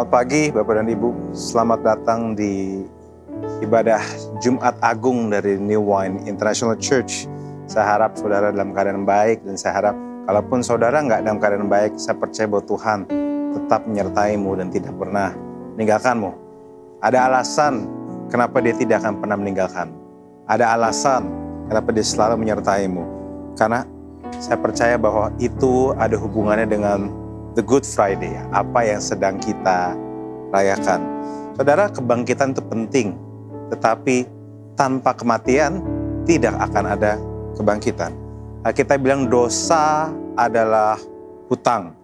Selamat pagi Bapak dan Ibu, selamat datang di ibadah Jumat Agung dari New Wine International Church. Saya harap saudara dalam keadaan baik dan saya harap kalaupun saudara nggak dalam keadaan baik, saya percaya bahwa Tuhan tetap menyertaimu dan tidak pernah meninggalkanmu. Ada alasan kenapa Dia tidak akan pernah meninggalkan. Ada alasan kenapa Dia selalu menyertaimu. Karena saya percaya bahwa itu ada hubungannya dengan The Good Friday, apa yang sedang kita rayakan. Saudara, kebangkitan itu penting, tetapi tanpa kematian tidak akan ada kebangkitan. Kita bilang dosa adalah hutang.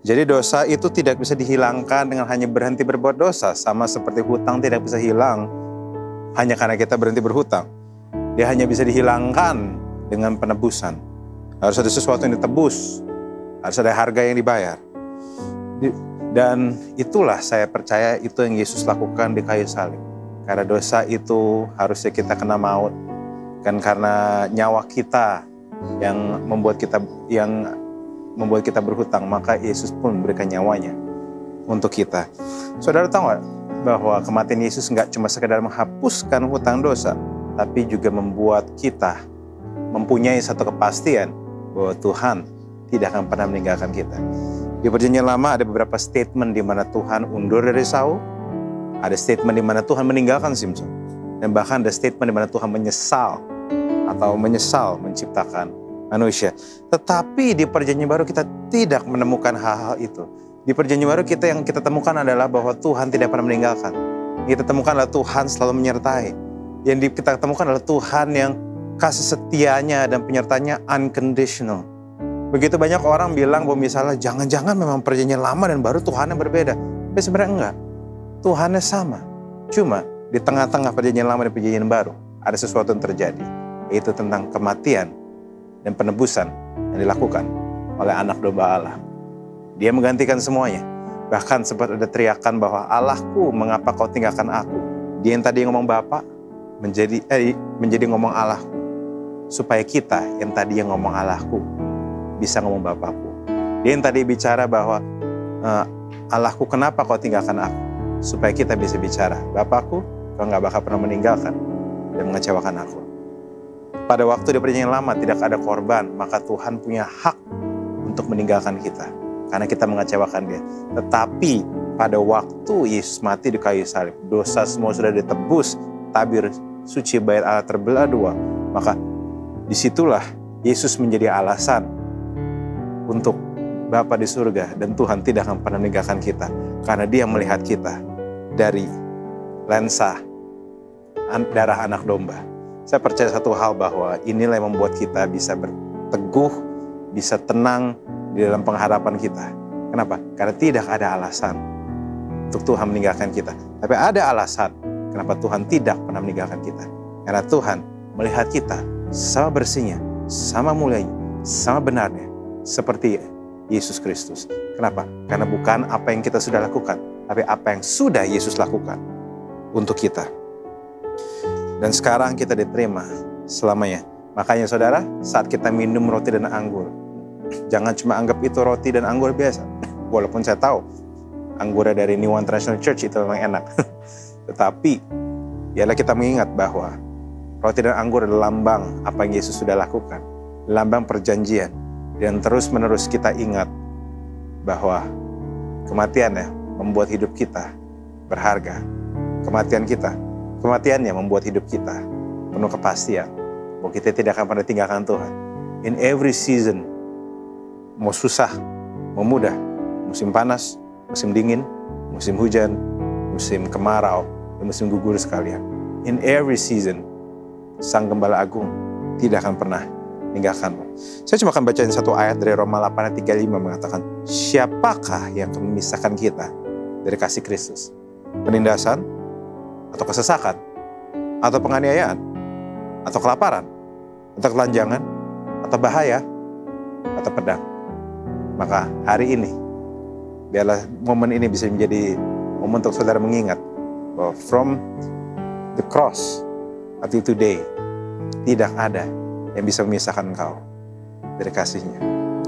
Jadi dosa itu tidak bisa dihilangkan dengan hanya berhenti berbuat dosa. Sama seperti hutang tidak bisa hilang hanya karena kita berhenti berhutang. Dia hanya bisa dihilangkan dengan penebusan. Harus ada sesuatu yang ditebus, harus ada harga yang dibayar. Dan itulah saya percaya itu yang Yesus lakukan di kayu salib. Karena dosa itu harusnya kita kena maut. Kan karena nyawa kita yang membuat kita berhutang, maka Yesus pun memberikan nyawanya untuk kita. Saudara tahu nggak bahwa kematian Yesus nggak cuma sekedar menghapuskan hutang dosa, tapi juga membuat kita mempunyai satu kepastian bahwa Tuhan tidak akan pernah meninggalkan kita. Di Perjanjian Lama ada beberapa statement di mana Tuhan undur dari Saul, ada statement di mana Tuhan meninggalkan Simson, dan bahkan ada statement di mana Tuhan menyesal menciptakan manusia. Tetapi di Perjanjian Baru kita tidak menemukan hal-hal itu. Di Perjanjian Baru yang kita temukan adalah bahwa Tuhan tidak pernah meninggalkan. Kita temukan adalah Tuhan selalu menyertai. Yang kita temukan adalah Tuhan yang kasih setianya dan penyertanya unconditional. Begitu banyak orang bilang bahwa misalnya jangan-jangan memang Perjanjian Lama dan Baru Tuhannya berbeda. Tapi sebenarnya enggak. Tuhannya sama. Cuma di tengah-tengah Perjanjian Lama dan Perjanjian Baru ada sesuatu yang terjadi. Yaitu tentang kematian dan penebusan yang dilakukan oleh anak domba Allah. Dia menggantikan semuanya. Bahkan sempat ada teriakan bahwa Allahku, mengapa kau tinggalkan aku? Dia yang tadi ngomong Bapa menjadi ngomong Allahku. Supaya kita yang tadi yang ngomong Allahku bisa ngomong Bapakku. Dia yang tadi bicara bahwa Allahku, kenapa kau tinggalkan aku? Supaya kita bisa bicara, Bapakku, kau gak bakal pernah meninggalkan dan mengecewakan aku. Pada waktu di Perjanjian Lama tidak ada korban, maka Tuhan punya hak untuk meninggalkan kita karena kita mengecewakan Dia. Tetapi pada waktu Yesus mati di kayu salib, dosa semua sudah ditebus, tabir suci bait Allah terbelah dua, maka disitulah Yesus menjadi alasan untuk Bapa di surga, dan Tuhan tidak akan pernah meninggalkan kita karena Dia melihat kita dari lensa darah anak domba. Saya percaya satu hal bahwa inilah yang membuat kita bisa berteguh, bisa tenang di dalam pengharapan kita. Kenapa? Karena tidak ada alasan untuk Tuhan meninggalkan kita. Tapi ada alasan kenapa Tuhan tidak pernah meninggalkan kita. Karena Tuhan melihat kita sama bersihnya, sama mulianya, sama benarnya, seperti Yesus Kristus. Kenapa? Karena bukan apa yang kita sudah lakukan, tapi apa yang sudah Yesus lakukan untuk kita. Dan sekarang kita diterima selamanya. Makanya saudara, saat kita minum roti dan anggur, jangan cuma anggap itu roti dan anggur biasa. Walaupun saya tahu anggurnya dari New Wine International Church itu memang enak. Tetapi, ialah kita mengingat bahwa roti dan anggur adalah lambang apa yang Yesus sudah lakukan. Lambang perjanjian. Dan terus-menerus kita ingat bahwa kematiannya membuat hidup kita berharga. Kematiannya membuat hidup kita penuh kepastian bahwa kita tidak akan pernah tinggalkan Tuhan. In every season, mau susah, mau mudah, musim panas, musim dingin, musim hujan, musim kemarau, dan musim gugur sekalian. In every season, Sang Gembala Agung tidak akan pernah meninggalkanmu. Saya cuma akan bacain satu ayat dari Roma 8 ayat 35 mengatakan, siapakah yang akan memisahkan kita dari kasih Kristus? Penindasan, atau kesesakan, atau penganiayaan, atau kelaparan, atau kelanjangan, atau bahaya, atau pedang. Maka hari ini, biarlah momen ini bisa menjadi momen untuk saudara mengingat bahwa from the cross until today, tidak ada yang bisa memisahkan engkau dari kasih-Nya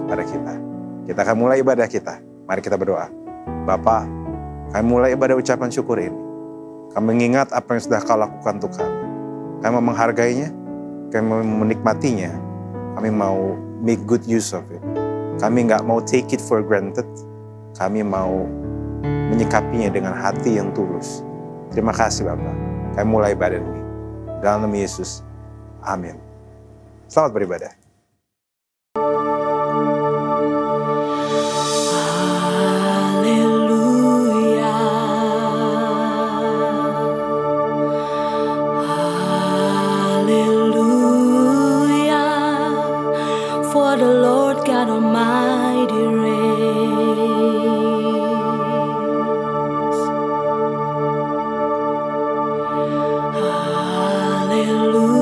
pada kita. Kita akan mulai ibadah kita. Mari kita berdoa. Bapa, Kami mulai ibadah ucapan syukur ini. Kami mengingat apa yang sudah Kau lakukan untuk kami. Kami mau menghargainya, kami mau menikmatinya, kami mau make good use of it. Kami nggak mau take it for granted, kami mau menyikapinya dengan hati yang tulus. Terima kasih Bapak. Kami mulai ibadah ini. Dalam nama Yesus. Amin. Selamat beribadah. For the Lord God Almighty reigns. Hallelujah.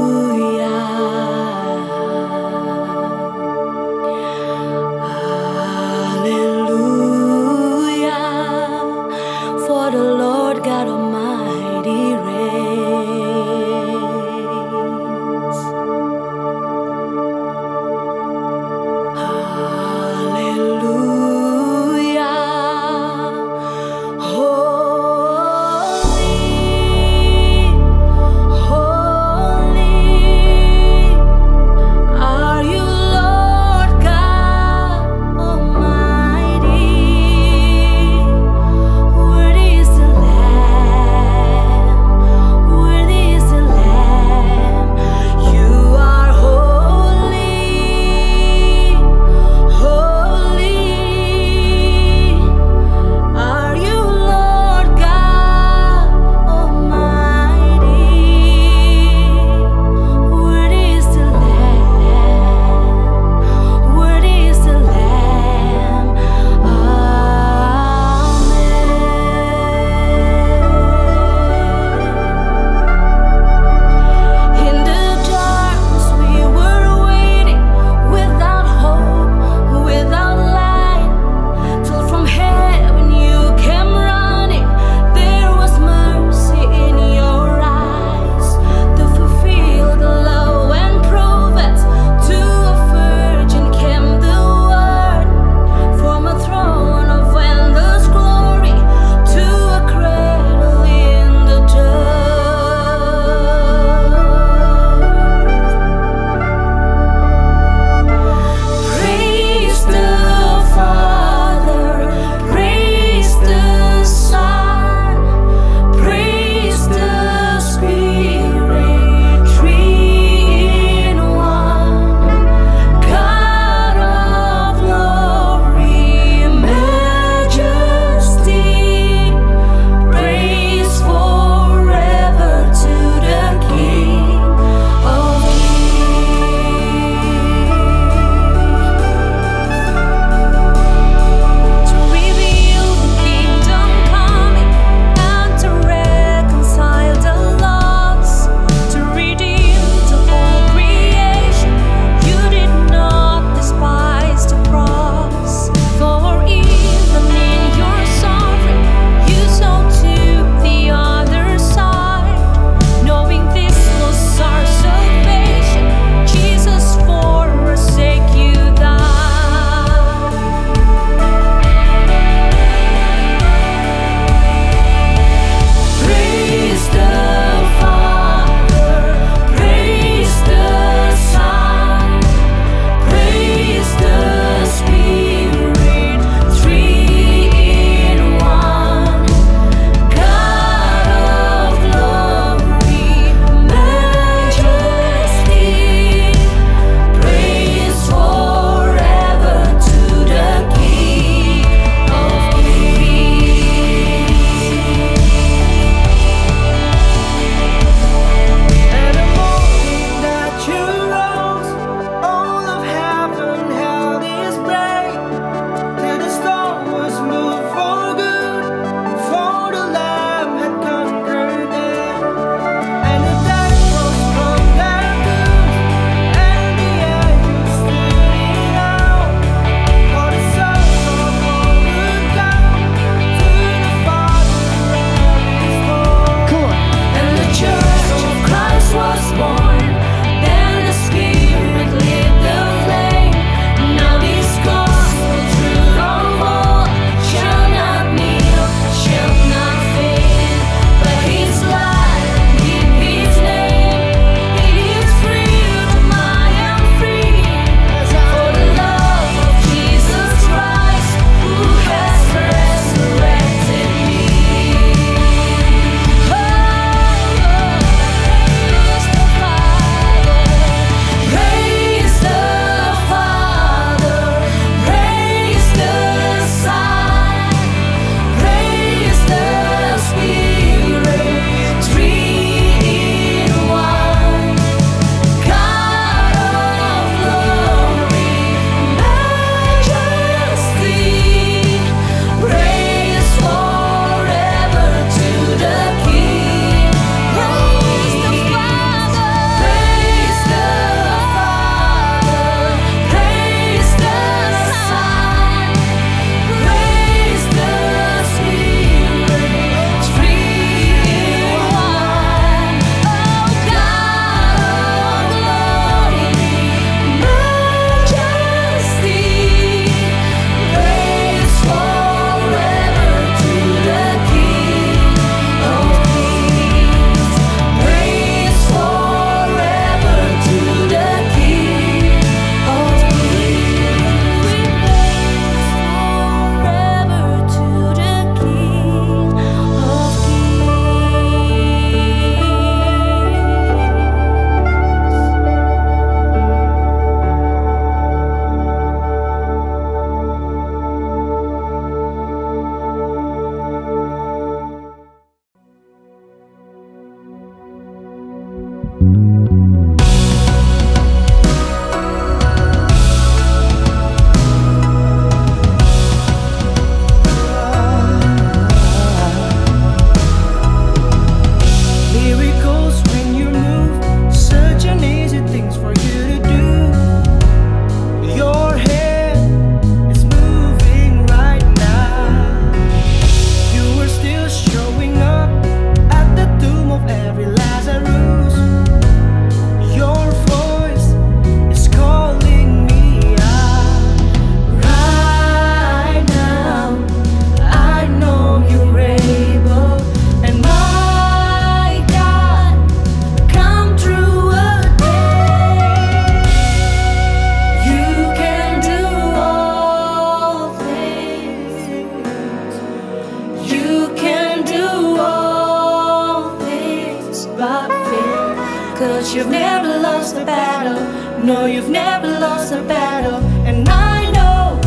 'cause you've never lost a battle. No, you've never lost a battle. And I know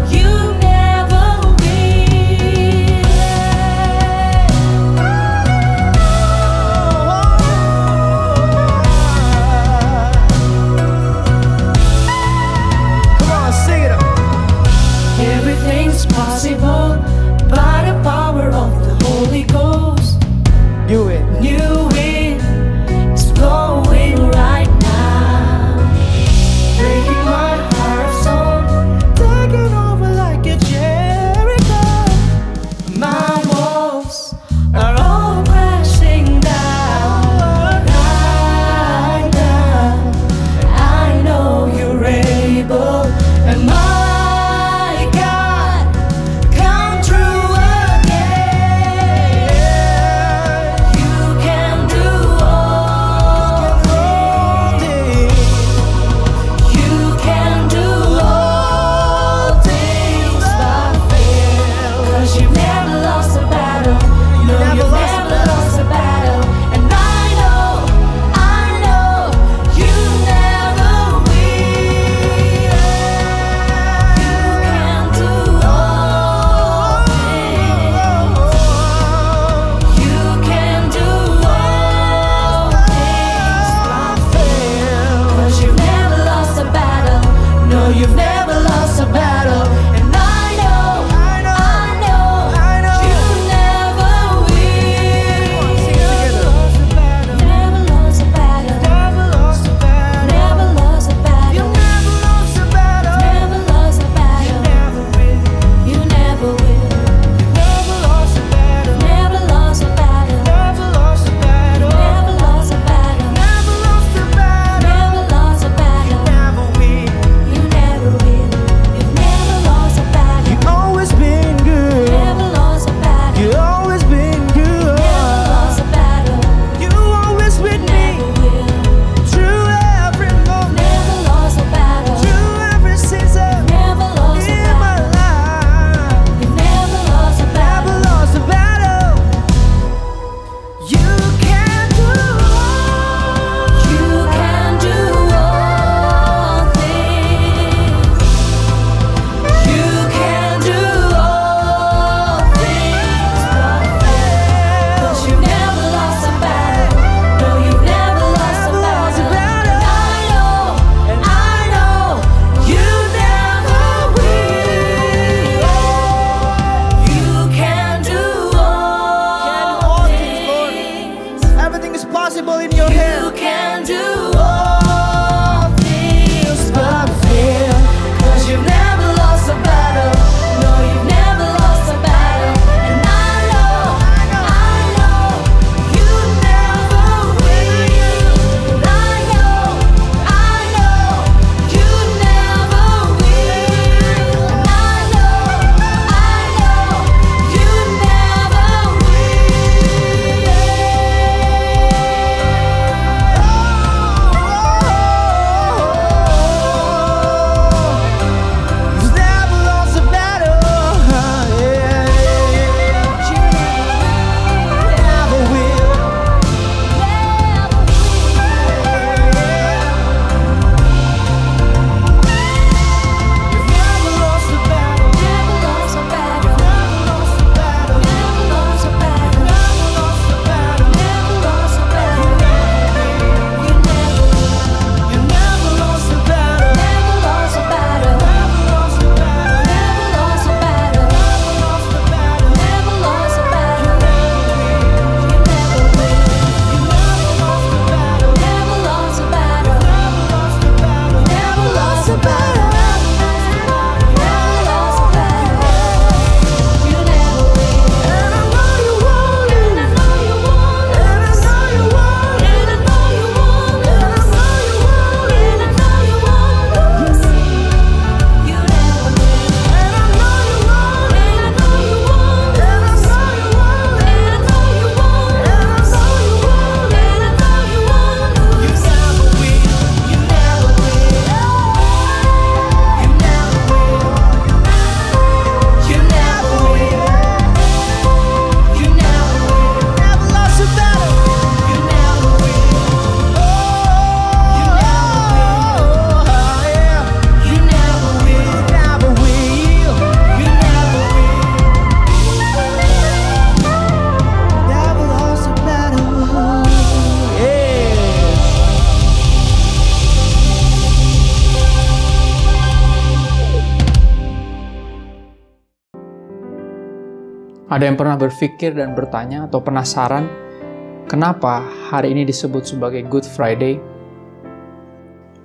you never will. Come on, sing it up. Everything's possible by the power of the Holy Ghost. You win. New wind is blowing right now, breaking my heart of stone, taking over like a Jericho. My walls are all crashing down right now. I know you're able, and my God, come through again. You can do all things. You can do all things but fail. 'Cause you've never lost a battle. No, you've never lost a battle. And I know you never will. You can do all things. You can do all things but fail. 'Cause you've never lost a battle. No, you've never lost a battle. And I know you never will. Never lost a battle. Never lost a battle. Never lost a battle. Never lost a battle. You never lost a battle. Never lost a battle. Never will. You never will. Never lost a battle. Never lost a battle. Never lost a battle. Never lost a battle. Never lost a battle. Never lost a battle. Never will. You never will. You've never lost a battle. You always been good. Never lost a battle. You always been good. Never lost a battle. You always with me Never will. through every moment, Never lost a battle. through every season Never lost a in my battle. life. You've never lost a Never battle. lost a battle. You can do You can do all things. You can do all things but fail. 'Cause you've never lost a battle. No, you've never lost a battle. And I know you never will. You can do all things. everything is possible in your You hand. can do all things but fail. 'Cause you've never lost a battle. No, you've never lost a battle. And I know you never will. And I know you never will. And I know you never will. Ada yang pernah berpikir dan bertanya atau penasaran, kenapa hari ini disebut sebagai Good Friday?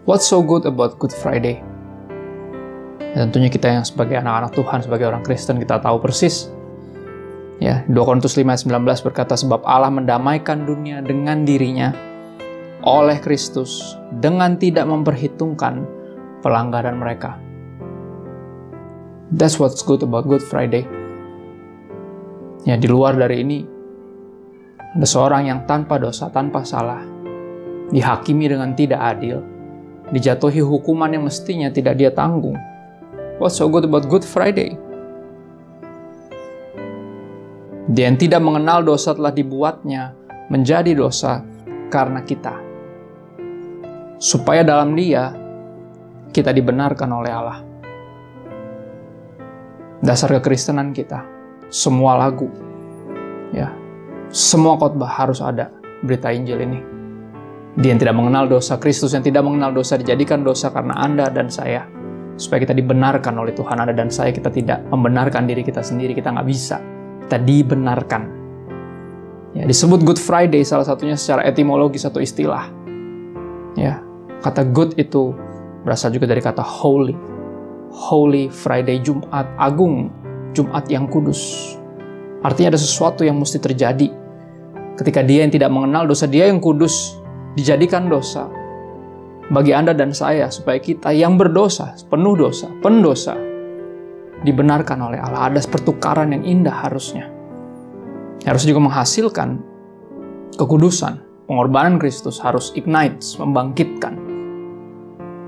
What's so good about Good Friday? Ya, tentunya kita yang sebagai anak-anak Tuhan, sebagai orang Kristen, kita tahu persis. Ya, 2 Korintus 5 ayat 19 berkata, sebab Allah mendamaikan dunia dengan dirinya oleh Kristus dengan tidak memperhitungkan pelanggaran mereka. That's what's good about Good Friday. Ya, di luar dari ini, ada seorang yang tanpa dosa, tanpa salah, dihakimi dengan tidak adil, dijatuhi hukuman yang mestinya tidak dia tanggung. What's so good about Good Friday? Dia yang tidak mengenal dosa telah dibuatnya menjadi dosa karena kita, supaya dalam Dia kita dibenarkan oleh Allah. Dasar kekristenan kita, semua lagu, ya, semua khotbah harus ada berita Injil ini. Dia yang tidak mengenal dosa, Kristus yang tidak mengenal dosa dijadikan dosa karena Anda dan saya, supaya kita dibenarkan oleh Tuhan. Anda dan saya, kita tidak membenarkan diri kita sendiri, kita nggak bisa. Kita dibenarkan. Ya, disebut Good Friday salah satunya secara etimologis atau istilah. Ya, kata good itu berasal juga dari kata holy. Holy Friday, Jumat Agung, Jumat yang kudus. Artinya ada sesuatu yang mesti terjadi. Ketika dia yang tidak mengenal dosa, dia yang kudus, dijadikan dosa bagi Anda dan saya, supaya kita yang berdosa, penuh dosa, pendosa, dibenarkan oleh Allah. Ada pertukaran yang indah harusnya. Harusnya juga menghasilkan kekudusan. Pengorbanan Kristus harus ignites, membangkitkan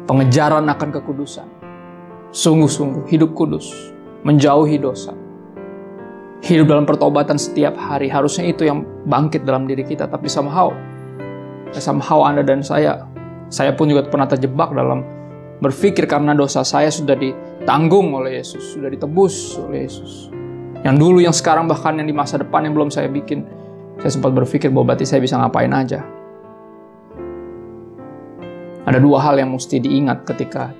pengejaran akan kekudusan. Sungguh-sungguh hidup kudus, menjauhi dosa. Hidup dalam pertobatan setiap hari, harusnya itu yang bangkit dalam diri kita. Tapi somehow Anda dan saya pun juga pernah terjebak dalam berpikir karena dosa saya sudah ditanggung oleh Yesus, sudah ditebus oleh Yesus. Yang dulu, yang sekarang, bahkan yang di masa depan yang belum saya bikin, saya sempat berpikir bahwa berarti saya bisa ngapain aja. Ada 2 hal yang mesti diingat ketika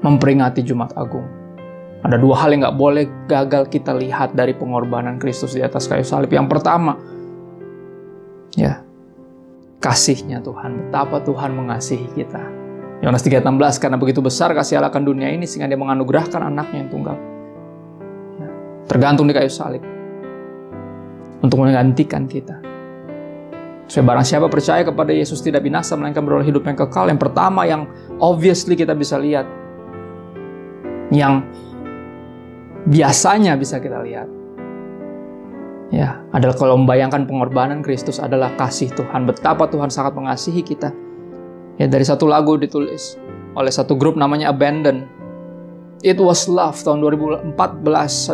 memperingati Jumat Agung. Ada 2 hal yang nggak boleh gagal kita lihat dari pengorbanan Kristus di atas kayu salib. Yang pertama, ya, kasihnya Tuhan, betapa Tuhan mengasihi kita. Yohanes 3:16, karena begitu besar kasih Allah akan dunia ini sehingga Dia menganugerahkan anaknya yang tunggal. Ya, tergantung di kayu salib untuk menggantikan kita. Supaya barang siapa percaya kepada Yesus tidak binasa melainkan beroleh hidup yang kekal. Yang pertama yang obviously kita bisa lihat, yang biasanya bisa kita lihat, ya, adalah kalau membayangkan pengorbanan Kristus adalah kasih Tuhan, betapa Tuhan sangat mengasihi kita. Ya, dari satu lagu ditulis oleh satu grup namanya Abandon. It was love, tahun 2014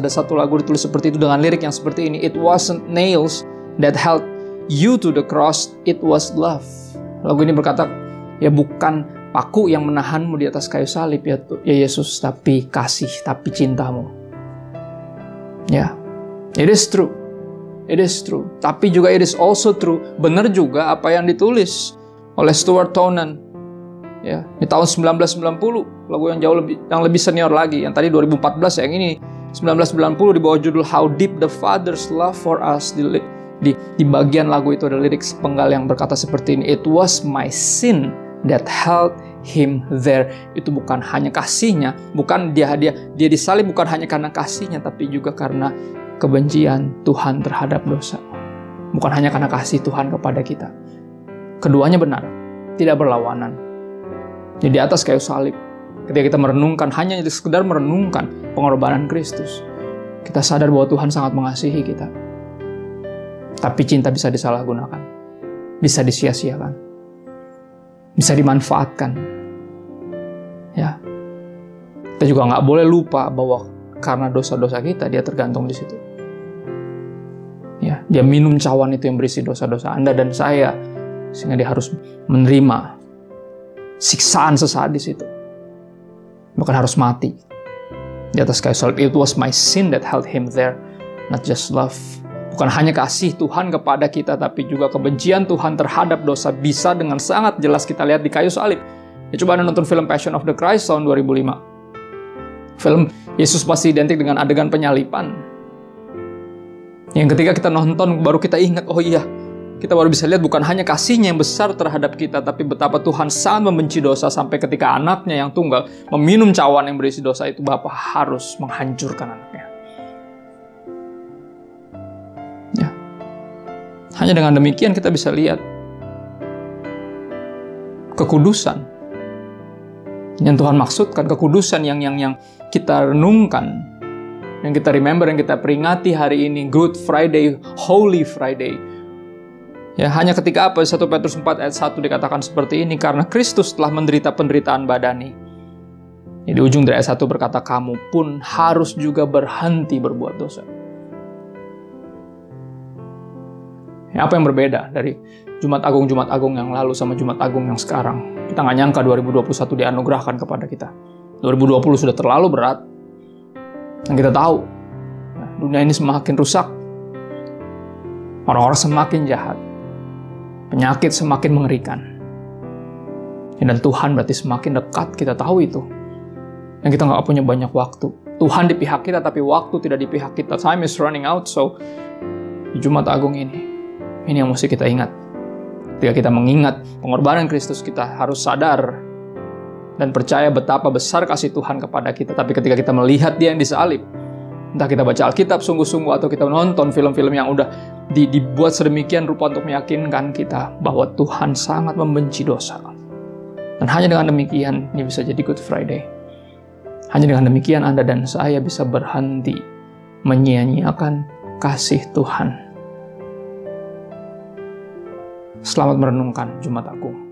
ada satu lagu ditulis seperti itu dengan lirik yang seperti ini. It wasn't nails that held you to the cross, it was love. Lagu ini berkata, ya, bukan paku yang menahanmu di atas kayu salib, ya Yesus, tapi kasih, tapi cintamu. Ya, it is true. It is true. Tapi juga it is also true. Benar juga apa yang ditulis oleh Stuart Townend. Ya, di tahun 1990, lagu yang jauh lebih senior lagi. Yang tadi 2014, yang ini 1990 di bawah judul How Deep the Father's Love for Us. Di bagian lagu itu ada lirik sepenggal yang berkata seperti ini. It was my sin that held him there. Itu bukan hanya kasihnya, bukan dia disalib bukan hanya karena kasihnya, tapi juga karena kebencian Tuhan terhadap dosa. Bukan hanya karena kasih Tuhan kepada kita. Keduanya benar, tidak berlawanan. Jadi di atas kayu salib, ketika kita merenungkan, hanya sekedar merenungkan pengorbanan Kristus, kita sadar bahwa Tuhan sangat mengasihi kita. Tapi cinta bisa disalahgunakan, bisa disia-siakan, bisa dimanfaatkan. Ya, kita juga nggak boleh lupa bahwa karena dosa-dosa kita, Dia tergantung di situ. Ya, Dia minum cawan itu yang berisi dosa-dosa Anda dan saya, sehingga Dia harus menerima siksaan sesaat di situ. Bahkan harus mati di atas kayu salib. It was my sin that held him there, not just love. Bukan hanya kasih Tuhan kepada kita, tapi juga kebencian Tuhan terhadap dosa bisa dengan sangat jelas kita lihat di kayu salib. Ya, coba Anda nonton film Passion of the Christ tahun 2005. Film Yesus pasti identik dengan adegan penyalipan. Yang ketika kita nonton baru kita ingat, oh iya, kita baru bisa lihat bukan hanya kasih-Nya yang besar terhadap kita, tapi betapa Tuhan sangat membenci dosa sampai ketika anaknya yang tunggal meminum cawan yang berisi dosa itu, Bapa harus menghancurkan anaknya. Ya. Hanya dengan demikian kita bisa lihat kekudusan yang Tuhan maksudkan, kekudusan yang kita renungkan, yang kita remember, yang kita peringati hari ini, Good Friday, Holy Friday. Ya, hanya ketika apa? 1 Petrus 4 ayat 1 dikatakan seperti ini, karena Kristus telah menderita penderitaan badani. Ya, di ujung dari ayat 1 berkata, kamu pun harus juga berhenti berbuat dosa. Ya, apa yang berbeda dari Jumat Agung yang lalu sama Jumat Agung yang sekarang? Kita nggak nyangka 2021 dianugerahkan kepada kita. 2020 sudah terlalu berat. Dan kita tahu, dunia ini semakin rusak. Orang-orang semakin jahat. Penyakit semakin mengerikan. Dan Tuhan berarti semakin dekat, kita tahu itu. Dan kita nggak punya banyak waktu. Tuhan di pihak kita, tapi waktu tidak di pihak kita. Time is running out, so di Jumat Agung ini yang mesti kita ingat. Ketika kita mengingat pengorbanan Kristus, kita harus sadar dan percaya betapa besar kasih Tuhan kepada kita. Tapi ketika kita melihat Dia yang disalib, entah kita baca Alkitab sungguh-sungguh atau kita menonton film-film yang udah dibuat sedemikian rupa untuk meyakinkan kita bahwa Tuhan sangat membenci dosa. Dan hanya dengan demikian ini bisa jadi Good Friday. Hanya dengan demikian Anda dan saya bisa berhenti menyia-nyiakan kasih Tuhan. Selamat merenungkan Jumat Agung.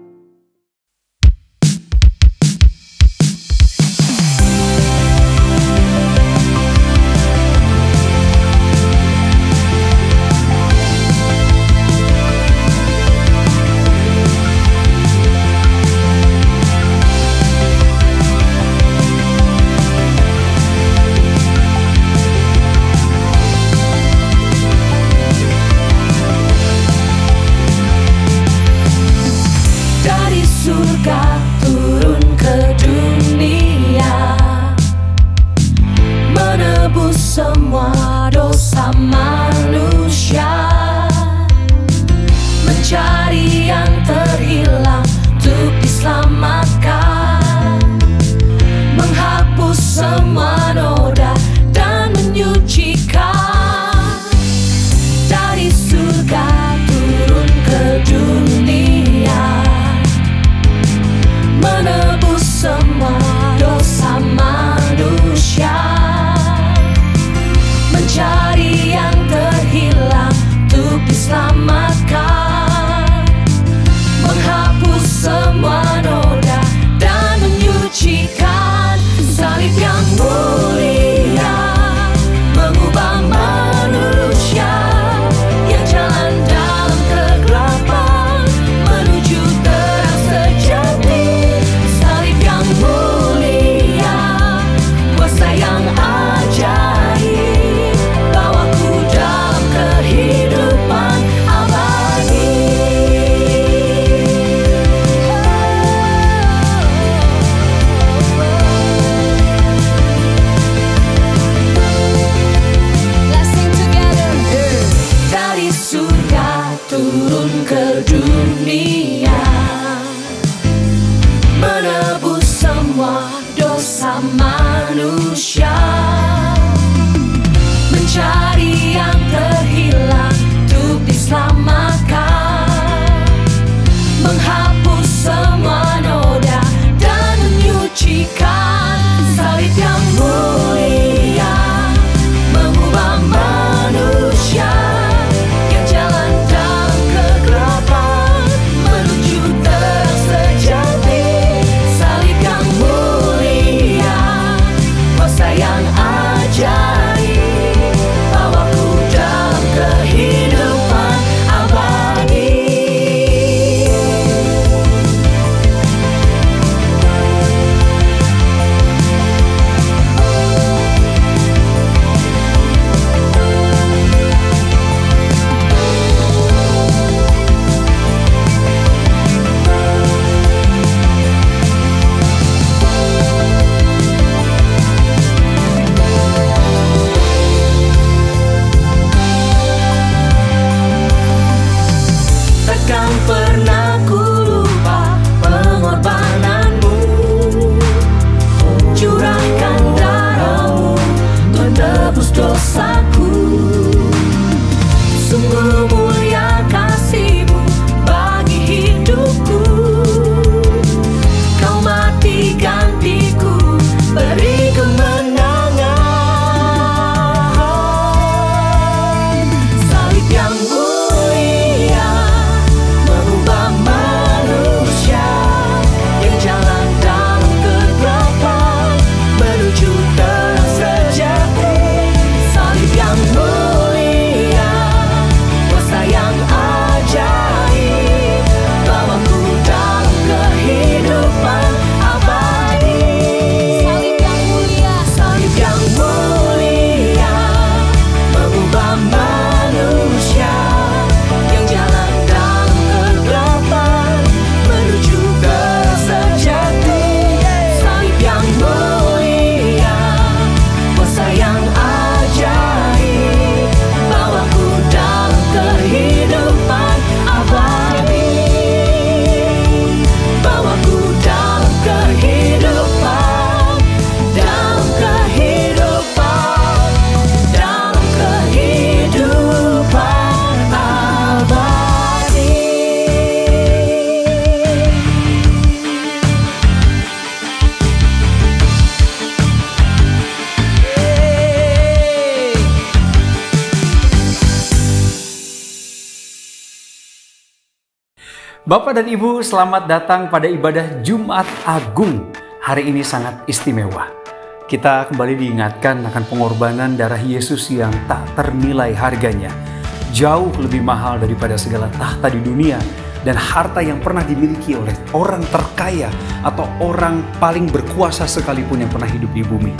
Bapak dan Ibu, selamat datang pada ibadah Jumat Agung. Hari ini sangat istimewa. Kita kembali diingatkan akan pengorbanan darah Yesus yang tak ternilai harganya. Jauh lebih mahal daripada segala tahta di dunia dan harta yang pernah dimiliki oleh orang terkaya atau orang paling berkuasa sekalipun yang pernah hidup di bumi.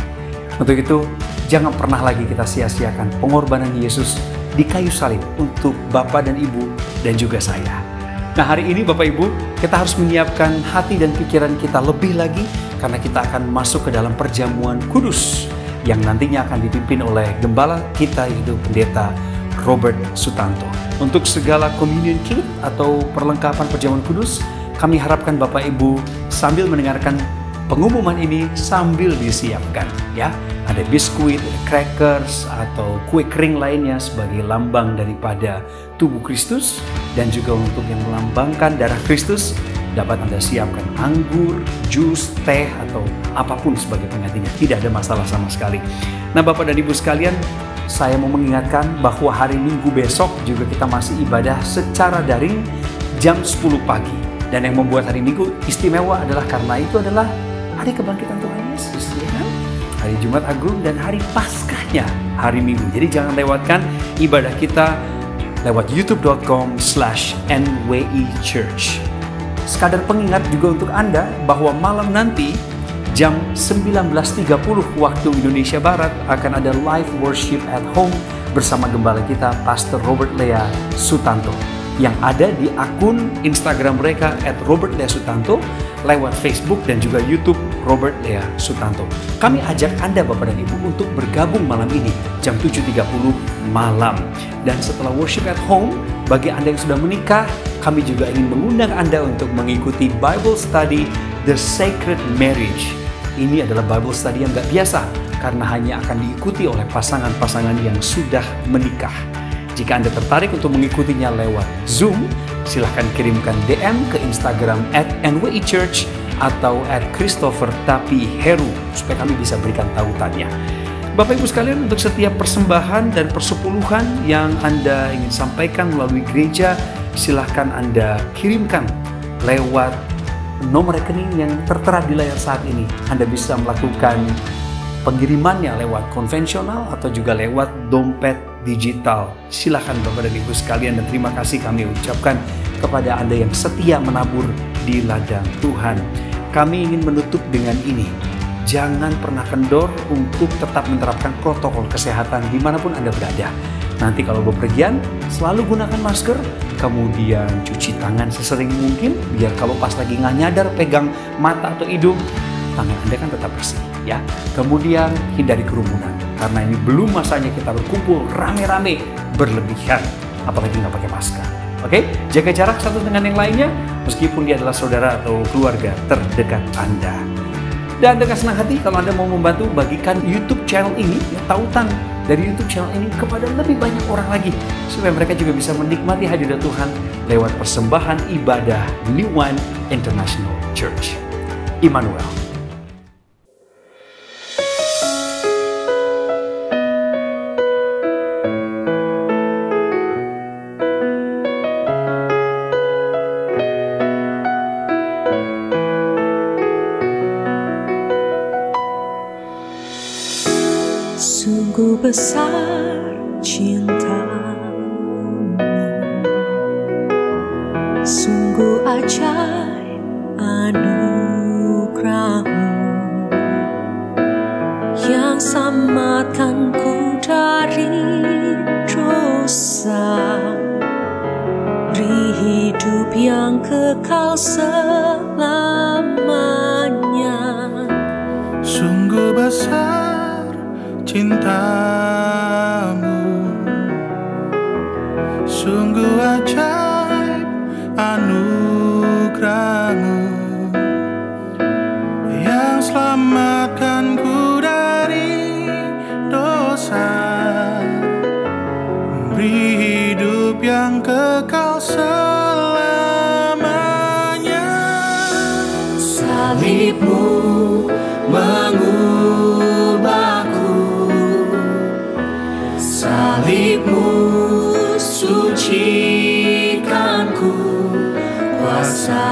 Untuk itu, jangan pernah lagi kita sia-siakan pengorbanan Yesus di kayu salib untuk Bapak dan Ibu dan juga saya. Nah, hari ini Bapak Ibu, kita harus menyiapkan hati dan pikiran kita lebih lagi karena kita akan masuk ke dalam perjamuan kudus yang nantinya akan dipimpin oleh gembala kita, yaitu Pendeta Robert Sutanto. Untuk segala communion kit atau perlengkapan perjamuan kudus, kami harapkan Bapak Ibu sambil mendengarkan pengumuman ini sambil disiapkan, ya. Ada biskuit, crackers, atau kue kering lainnya sebagai lambang daripada tubuh Kristus. Dan juga untuk yang melambangkan darah Kristus, dapat Anda siapkan anggur, jus, teh, atau apapun sebagai penggantinya. Tidak ada masalah sama sekali. Nah, Bapak dan Ibu sekalian, saya mau mengingatkan bahwa hari Minggu besok juga kita masih ibadah secara daring jam 10 pagi. Dan yang membuat hari Minggu istimewa adalah karena itu adalah hari kebangkitan Tuhan Yesus, ya kan? Hari Jumat Agung dan hari Paskahnya hari Minggu. Jadi jangan lewatkan ibadah kita lewat youtube.com/NWI Church. Sekadar pengingat juga untuk Anda bahwa malam nanti jam 19.30 waktu Indonesia Barat akan ada live worship at home bersama gembala kita Pastor Robert Lea Sutanto yang ada di akun Instagram mereka @RobertLeaSutanto, lewat Facebook dan juga YouTube Robert Lea Sutanto. Kami ajak Anda Bapak dan Ibu untuk bergabung malam ini jam 7.30 malam. Dan setelah worship at home, bagi Anda yang sudah menikah, kami juga ingin mengundang Anda untuk mengikuti Bible Study The Sacred Marriage. Ini adalah Bible Study yang gak biasa karena hanya akan diikuti oleh pasangan-pasangan yang sudah menikah. Jika Anda tertarik untuk mengikutinya lewat Zoom, silahkan kirimkan DM ke Instagram @NWIChurch atau @ChristopherTapiheru supaya kami bisa berikan tautannya. Bapak Ibu sekalian, untuk setiap persembahan dan persepuluhan yang Anda ingin sampaikan melalui gereja, silahkan Anda kirimkan lewat nomor rekening yang tertera di layar saat ini. Anda bisa melakukan pengirimannya lewat konvensional atau juga lewat dompet digital. Silakan Bapak dan Ibu sekalian, dan terima kasih kami ucapkan kepada Anda yang setia menabur di ladang Tuhan. Kami ingin menutup dengan ini. Jangan pernah kendor untuk tetap menerapkan protokol kesehatan dimanapun Anda berada. Nanti kalau bepergian, selalu gunakan masker, kemudian cuci tangan sesering mungkin, biar kalau pas lagi nggak nyadar pegang mata atau hidung, tangan Anda kan tetap bersih, ya. Kemudian hindari kerumunan, karena ini belum masanya kita berkumpul rame-rame berlebihan, apalagi nggak pakai masker. Oke, jaga jarak satu dengan yang lainnya, meskipun dia adalah saudara atau keluarga terdekat Anda. Dan dengan senang hati, kalau Anda mau membantu, bagikan YouTube channel ini, tautan dari YouTube channel ini kepada lebih banyak orang lagi, supaya mereka juga bisa menikmati hadirat Tuhan lewat persembahan ibadah New One International Church. Immanuel. Sungguh besar cintamu, sungguh ajaib anugerahmu, yang selamatkanku dari dosa, beri hidup yang kekal selamanya. Sungguh besar cintamu, sungguh ajaib anugerahmu, yang selamatkanku dari dosa, beri hidup yang kekal selamanya. Salibmu mengubahku, salibmu suci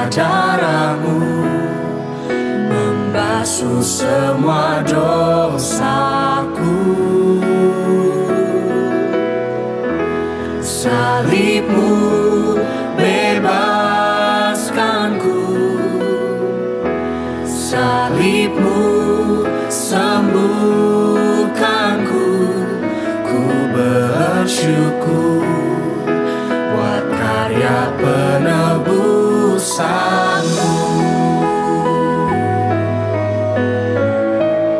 darah-Mu membasuh semua dosaku. Salib-Mu bebaskanku, salib-Mu sembuhkanku. Ku bersyukur buat karya penebusan-Mu.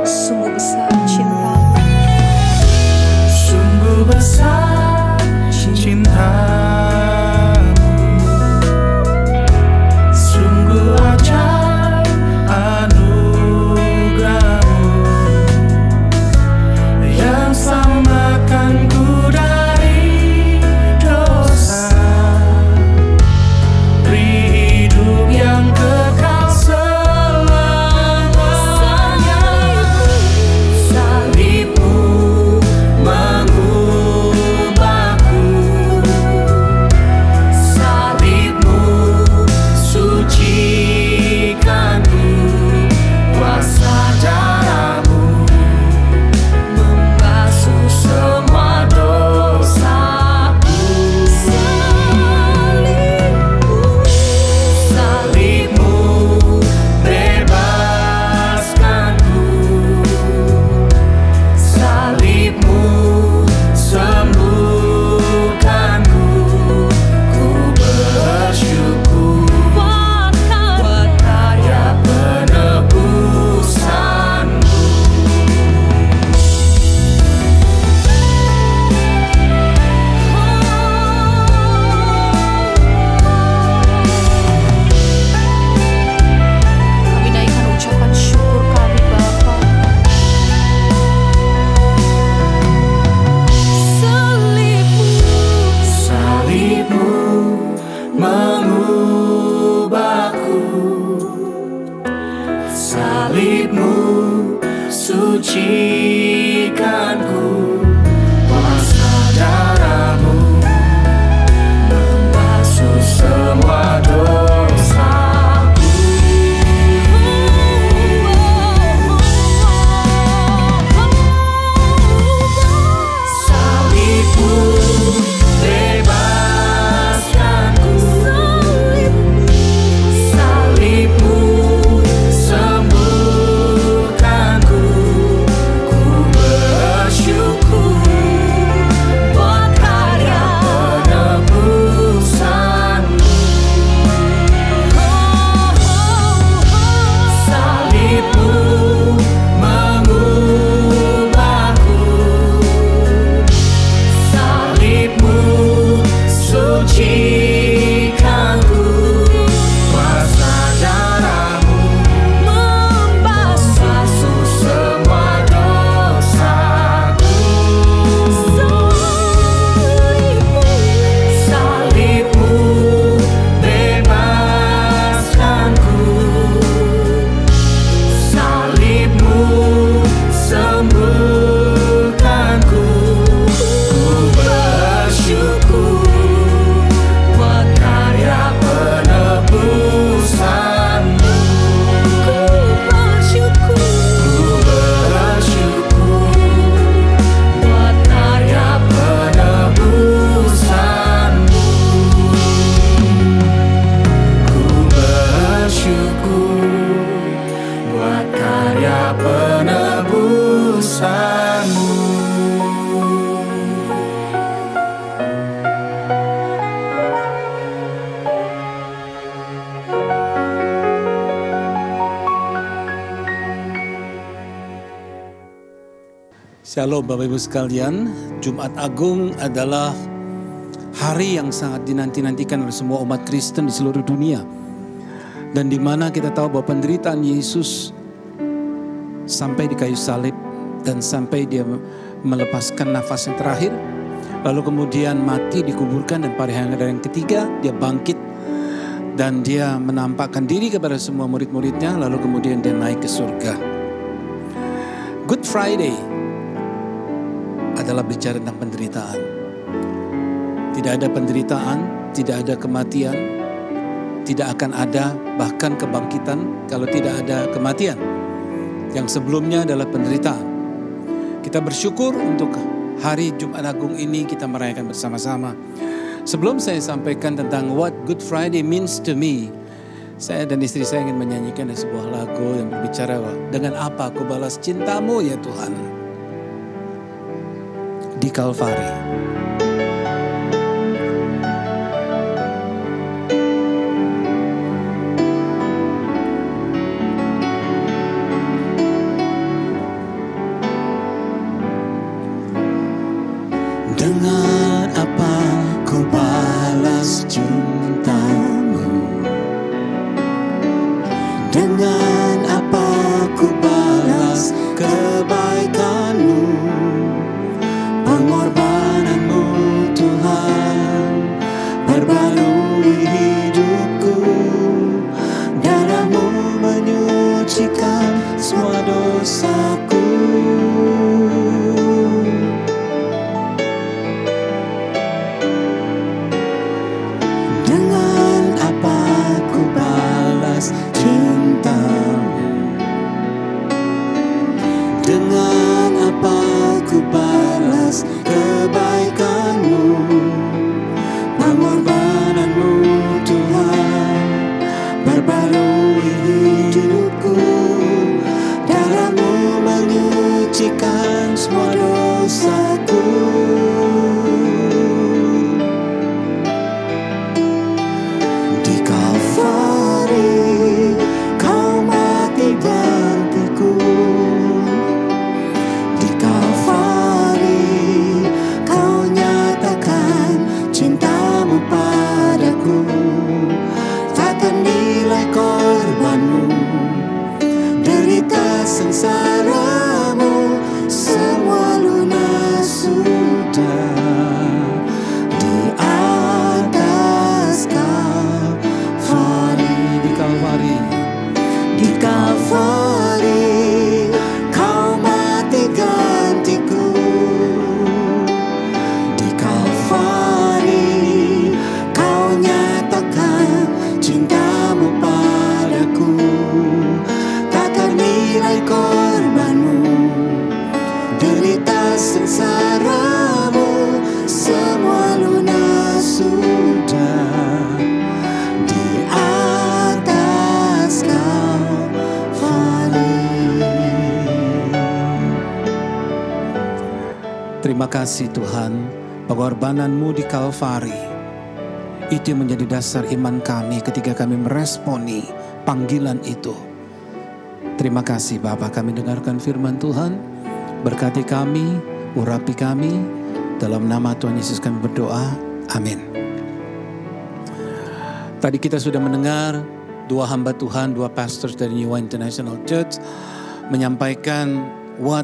Sungguh besar cinta-Mu, Sungguh besar cinta-Mu, sungguh ajaib anugerah-Mu yang selamatkanku dari dosa, beri hidup yang kekal selamanya. Salib-Mu mengubahku, salib-Mu sucikanku. Kuasa darah-Mu membasuh semua dosaku. Salib-Mu bebaskanku, salib-Mu sembuhkanku. Ku bersyukur buat karya penebusan-Mu. kami naikkan ucapan syukur kami Bapa. Salib-Mu mengubahku, salib-Mu sucikanku. Kuasa darah-Mu membasuh semua dosaku. Salib-Mu bebaskanku, salib-Mu sembuhkanku. Ku bersyukur buat karya penebusan-Mu. Salib-Mu mengubahku, salib-Mu sucikanku. Kuasa darah-Mu membasuh semua dosaku. Salib-Mu bebaskanku, salib-Mu sembuhkanku. Ku bersyukur buat karya penebusan-Mu. Ku bersyukur buat karya penebusan-Mu. Ku bersyukur buat karya penebusan-Mu. Shalom Bapak Ibu sekalian, Jumat Agung adalah hari yang sangat dinanti-nantikan oleh semua umat Kristen di seluruh dunia. Dan di mana kita tahu bahwa penderitaan Yesus sampai di kayu salib dan sampai dia melepaskan nafas yang terakhir. Lalu kemudian mati, dikuburkan, dan pada hari yang ketiga dia bangkit. Dan dia menampakkan diri kepada semua murid-muridnya, lalu kemudian dia naik ke surga. Good Friday adalah bicara tentang penderitaan. Tidak ada penderitaan, tidak ada kematian, tidak akan ada bahkan kebangkitan kalau tidak ada kematian. Yang sebelumnya adalah penderitaan. Kita bersyukur untuk hari Jumat Agung ini kita merayakan bersama-sama. Sebelum saya sampaikan tentang what Good Friday means to me, saya dan istri saya ingin menyanyikan sebuah lagu yang berbicara dengan apa aku balas cintamu ya Tuhan di Kalvari. Dengan apa ku balas cintamu? Dengan apa ku balas kebaikanmu? Pengorbananmu Tuhan perbarui hidupku. Darahmu menyucikan semua dosaku. Dengan apa ku balas kebaikanmu, pengorbananmu Tuhan perbarui hidupku. Darahmu menyucikan semua dosaku. Di Kalvari kau mati gantiku. Sengsaramu semua lunas sudah di atas Kalvari. Di Kalvari, di Kalvari kau mati gantiku. Di Kalvari kau nyatakan cintamu padaku. Nilai korbanmu, derita sengsaramu, semua lunas sudah di atas Kalvari. Terima kasih Tuhan, pengorbananmu di Kalvari itu menjadi dasar iman kami ketika kami meresponi panggilan itu. Terima kasih Bapa, kami dengarkan firman Tuhan. Berkati kami, urapi kami. Dalam nama Tuhan Yesus kami berdoa. Amin. Tadi kita sudah mendengar dua hamba Tuhan, dua pastors dari New Wine International Church menyampaikan what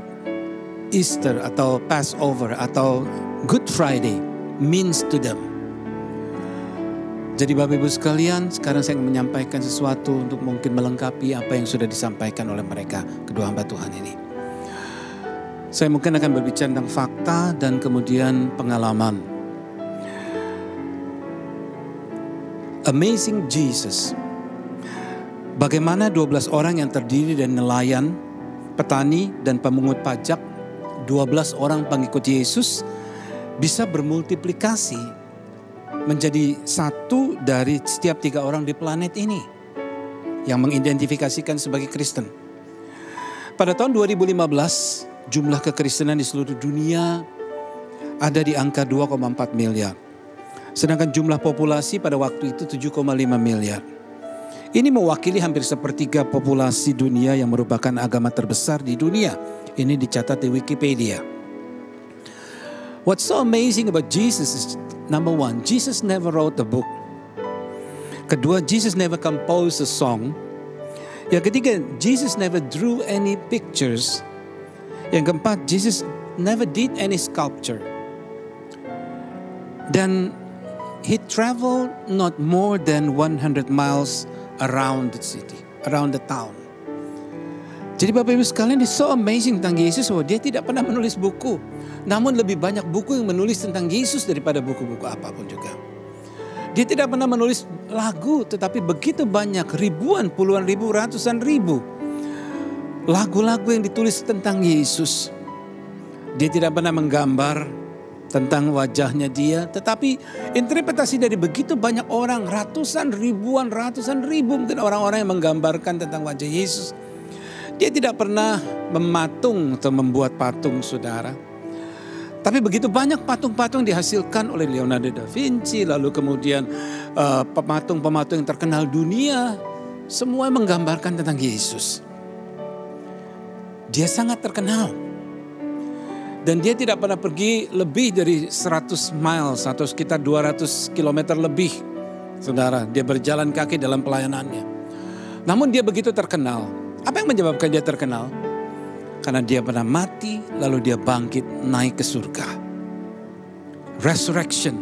Easter atau Passover atau Good Friday means to them. Jadi Bapak Ibu sekalian, sekarang saya ingin menyampaikan sesuatu untuk mungkin melengkapi apa yang sudah disampaikan oleh mereka, kedua hamba Tuhan ini. Saya mungkin akan berbicara tentang fakta dan kemudian pengalaman. Amazing Jesus. Bagaimana 12 orang yang terdiri dari nelayan, petani, dan pemungut pajak, 12 orang pengikut Yesus, bisa bermultiplikasi menjadi satu dari setiap 3 orang di planet ini yang mengidentifikasikan sebagai Kristen. Pada tahun 2015, jumlah kekristenan di seluruh dunia ada di angka 2,4 miliar. Sedangkan jumlah populasi pada waktu itu 7,5 miliar. Ini mewakili hampir sepertiga populasi dunia yang merupakan agama terbesar di dunia. Ini dicatat di Wikipedia. What's so amazing about Jesus is, number one, Jesus never wrote a book. Kedua, Jesus never composed a song. Yang ketiga, Jesus never drew any pictures. Yang keempat, Jesus never did any sculpture. Dan he traveled not more than 100 miles around the city, around the town. Jadi Bapak Ibu sekalian, it's so amazing tentang Yesus bahwa dia tidak pernah menulis buku. Namun lebih banyak buku yang menulis tentang Yesus daripada buku-buku apapun juga. Dia tidak pernah menulis lagu, tetapi begitu banyak, ribuan, puluhan ribu, ratusan ribu lagu-lagu yang ditulis tentang Yesus. Dia tidak pernah menggambar tentang wajahnya dia, tetapi interpretasi dari begitu banyak orang, ratusan ribu mungkin orang-orang yang menggambarkan tentang wajah Yesus. Dia tidak pernah mematung atau membuat patung, saudara. Tapi begitu banyak patung-patung dihasilkan oleh Leonardo da Vinci, lalu kemudian pematung-pematung yang terkenal dunia, semua menggambarkan tentang Yesus. Dia sangat terkenal. Dan dia tidak pernah pergi lebih dari 100 miles atau sekitar 200 km lebih. Saudara, dia berjalan kaki dalam pelayanannya. Namun dia begitu terkenal. Apa yang menyebabkan dia terkenal? Karena dia pernah mati, lalu dia bangkit naik ke surga. Resurrection.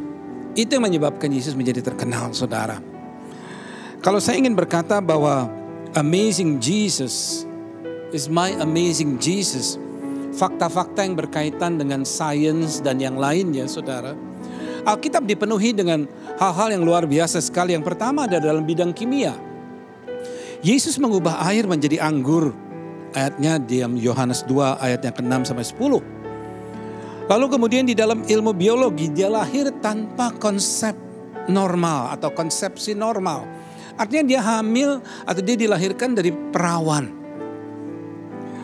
Itu yang menyebabkan Yesus menjadi terkenal, saudara. Kalau saya ingin berkata bahwa amazing Jesus is my amazing Jesus. Fakta-fakta yang berkaitan dengan sains dan yang lainnya, saudara. Alkitab dipenuhi dengan hal-hal yang luar biasa sekali. Yang pertama ada dalam bidang kimia. Yesus mengubah air menjadi anggur. Ayatnya di Yohanes 2 ayatnya ke-6 sampai 10. Lalu kemudian di dalam ilmu biologi dia lahir tanpa konsep normal atau konsepsi normal. Artinya dia hamil atau dia dilahirkan dari perawan.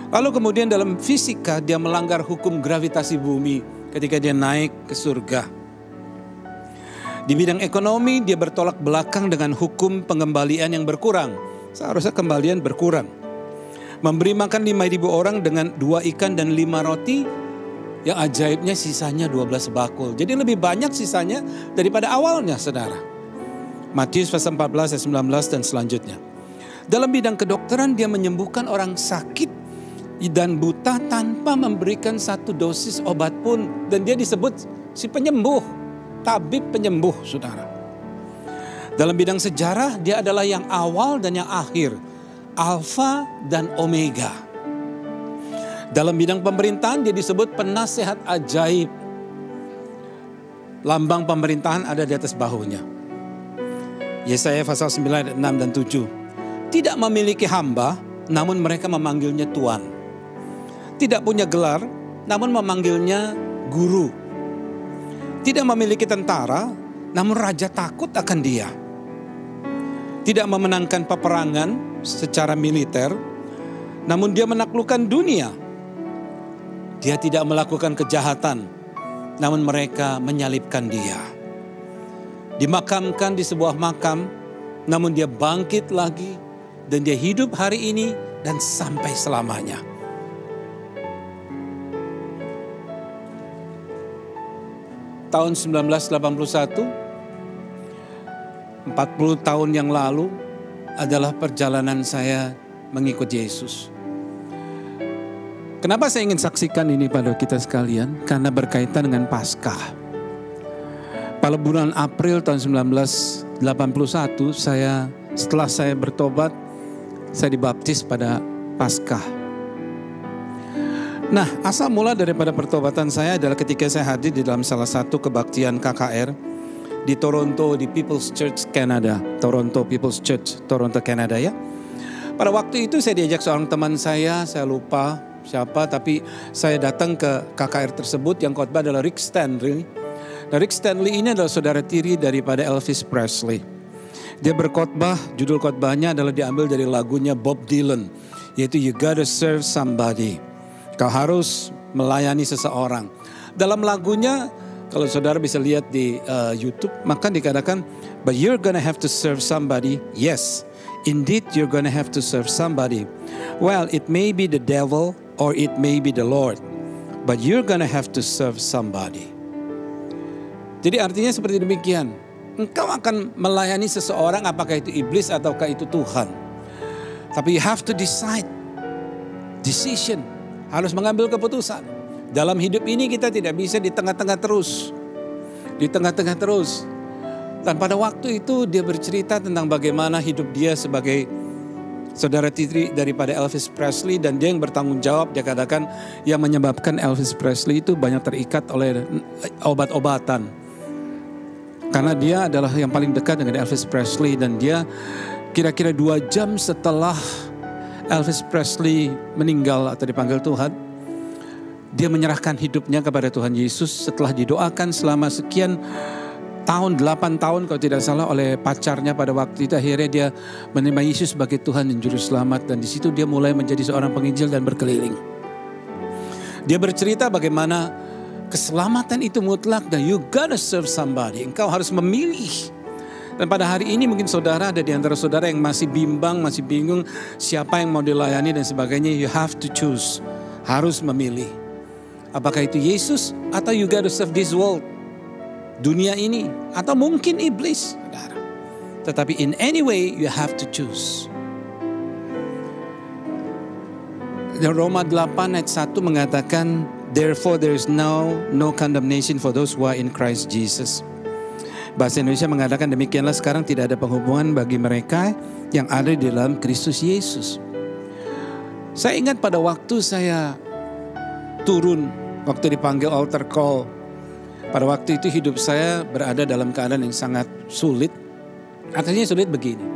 Lalu kemudian dalam fisika dia melanggar hukum gravitasi bumi ketika dia naik ke surga. Di bidang ekonomi dia bertolak belakang dengan hukum pengembalian yang berkurang. Seharusnya kembalian berkurang. Memberi makan 5.000 orang dengan 2 ikan dan 5 roti. Yang ajaibnya sisanya 12 bakul. Jadi lebih banyak sisanya daripada awalnya, saudara. Matius pasal 14 ayat 19 dan selanjutnya. Dalam bidang kedokteran dia menyembuhkan orang sakit dan buta tanpa memberikan 1 dosis obat pun. Dan dia disebut si penyembuh, tabib penyembuh, saudara. Dalam bidang sejarah dia adalah yang awal dan yang akhir. Alfa dan Omega. Dalam bidang pemerintahan dia disebut penasehat ajaib. Lambang pemerintahan ada di atas bahunya. Yesaya pasal 9 ayat 6 dan 7. Tidak memiliki hamba, namun mereka memanggilnya Tuan. Tidak punya gelar, namun memanggilnya Guru. Tidak memiliki tentara, namun raja takut akan dia. Tidak memenangkan peperangan secara militer, namun dia menaklukkan dunia. Dia tidak melakukan kejahatan, namun mereka menyalibkan dia. Dimakamkan di sebuah makam, namun dia bangkit lagi dan dia hidup hari ini dan sampai selamanya. Tahun 1981, 40 tahun yang lalu adalah perjalanan saya mengikut Yesus. Kenapa saya ingin saksikan ini pada kita sekalian? Karena berkaitan dengan Paskah. Pada bulan April tahun 1981, setelah saya bertobat, saya dibaptis pada Paskah. Nah, asal mula daripada pertobatan saya adalah ketika saya hadir di dalam salah satu kebaktian KKR di Toronto, di People's Church Canada. Toronto People's Church, Toronto Canada ya. Pada waktu itu saya diajak seorang teman saya lupa siapa, tapi saya datang ke KKR tersebut yang khotbah adalah Rick Stanley. Nah, Rick Stanley ini adalah saudara tiri daripada Elvis Presley. Dia berkhotbah, judul khotbahnya adalah diambil dari lagunya Bob Dylan, yaitu You Gotta Serve Somebody. Kau harus melayani seseorang. Dalam lagunya, kalau saudara bisa lihat di YouTube, maka dikatakan, but you're gonna have to serve somebody. Yes, indeed you're gonna have to serve somebody. Well, it may be the devil or it may be the Lord, but you're gonna have to serve somebody. Jadi artinya seperti demikian. Engkau akan melayani seseorang, apakah itu iblis ataukah itu Tuhan. Tapi you have to decide. Decision. Harus mengambil keputusan. Dalam hidup ini kita tidak bisa di tengah-tengah terus. Di tengah-tengah terus. Dan pada waktu itu dia bercerita tentang bagaimana hidup dia sebagai saudara tiri daripada Elvis Presley. Dan dia yang bertanggung jawab, dia katakan yang menyebabkan Elvis Presley itu banyak terikat oleh obat-obatan. Karena dia adalah yang paling dekat dengan Elvis Presley, dan dia kira-kira 2 jam setelah Elvis Presley meninggal atau dipanggil Tuhan, dia menyerahkan hidupnya kepada Tuhan Yesus setelah didoakan selama sekian tahun, 8 tahun kalau tidak salah oleh pacarnya pada waktu itu. Akhirnya dia menerima Yesus sebagai Tuhan dan Juru Selamat, dan di situ dia mulai menjadi seorang penginjil dan berkeliling. Dia bercerita bagaimana keselamatan itu mutlak dan you gotta serve somebody. Engkau harus memilih. Dan pada hari ini mungkin saudara ada di antara saudara yang masih bimbang, masih bingung siapa yang mau dilayani dan sebagainya. You have to choose. Harus memilih. Apakah itu Yesus atau you gotta serve this world. Dunia ini atau mungkin iblis, saudara. Tetapi in any way you have to choose. Roma 8 ayat 1 mengatakan, therefore there is now no condemnation for those who are in Christ Jesus. Bahasa Indonesia mengatakan demikianlah sekarang tidak ada penghubungan bagi mereka yang ada di dalam Kristus Yesus. Saya ingat pada waktu saya turun, waktu dipanggil altar call. Pada waktu itu hidup saya berada dalam keadaan yang sangat sulit. Artinya sulit begini.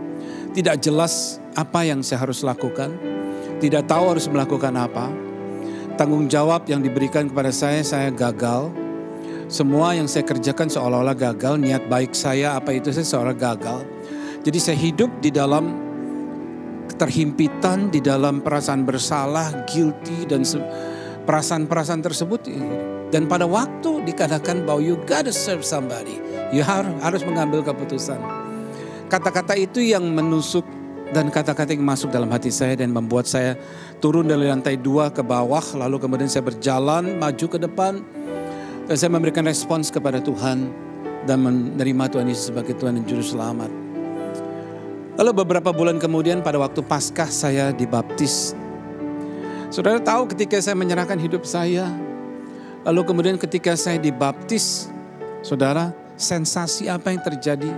Tidak jelas apa yang saya harus lakukan. Tidak tahu harus melakukan apa. Tanggung jawab yang diberikan kepada saya gagal. Semua yang saya kerjakan seolah-olah gagal. Niat baik saya apa itu saya seolah gagal. Jadi saya hidup di dalam keterhimpitan, di dalam perasaan bersalah, guilty, dan perasaan-perasaan tersebut. Dan pada waktu dikatakan bahwa you gotta serve somebody. You harus mengambil keputusan. Kata-kata itu yang menusuk dan kata-kata yang masuk dalam hati saya dan membuat saya turun dari lantai 2 ke bawah. Lalu kemudian saya berjalan maju ke depan. Dan saya memberikan respons kepada Tuhan dan menerima Tuhan Yesus sebagai Tuhan dan Juru Selamat. Lalu beberapa bulan kemudian pada waktu Paskah saya dibaptis. Saudara tahu ketika saya menyerahkan hidup saya, lalu kemudian ketika saya dibaptis, saudara, sensasi apa yang terjadi?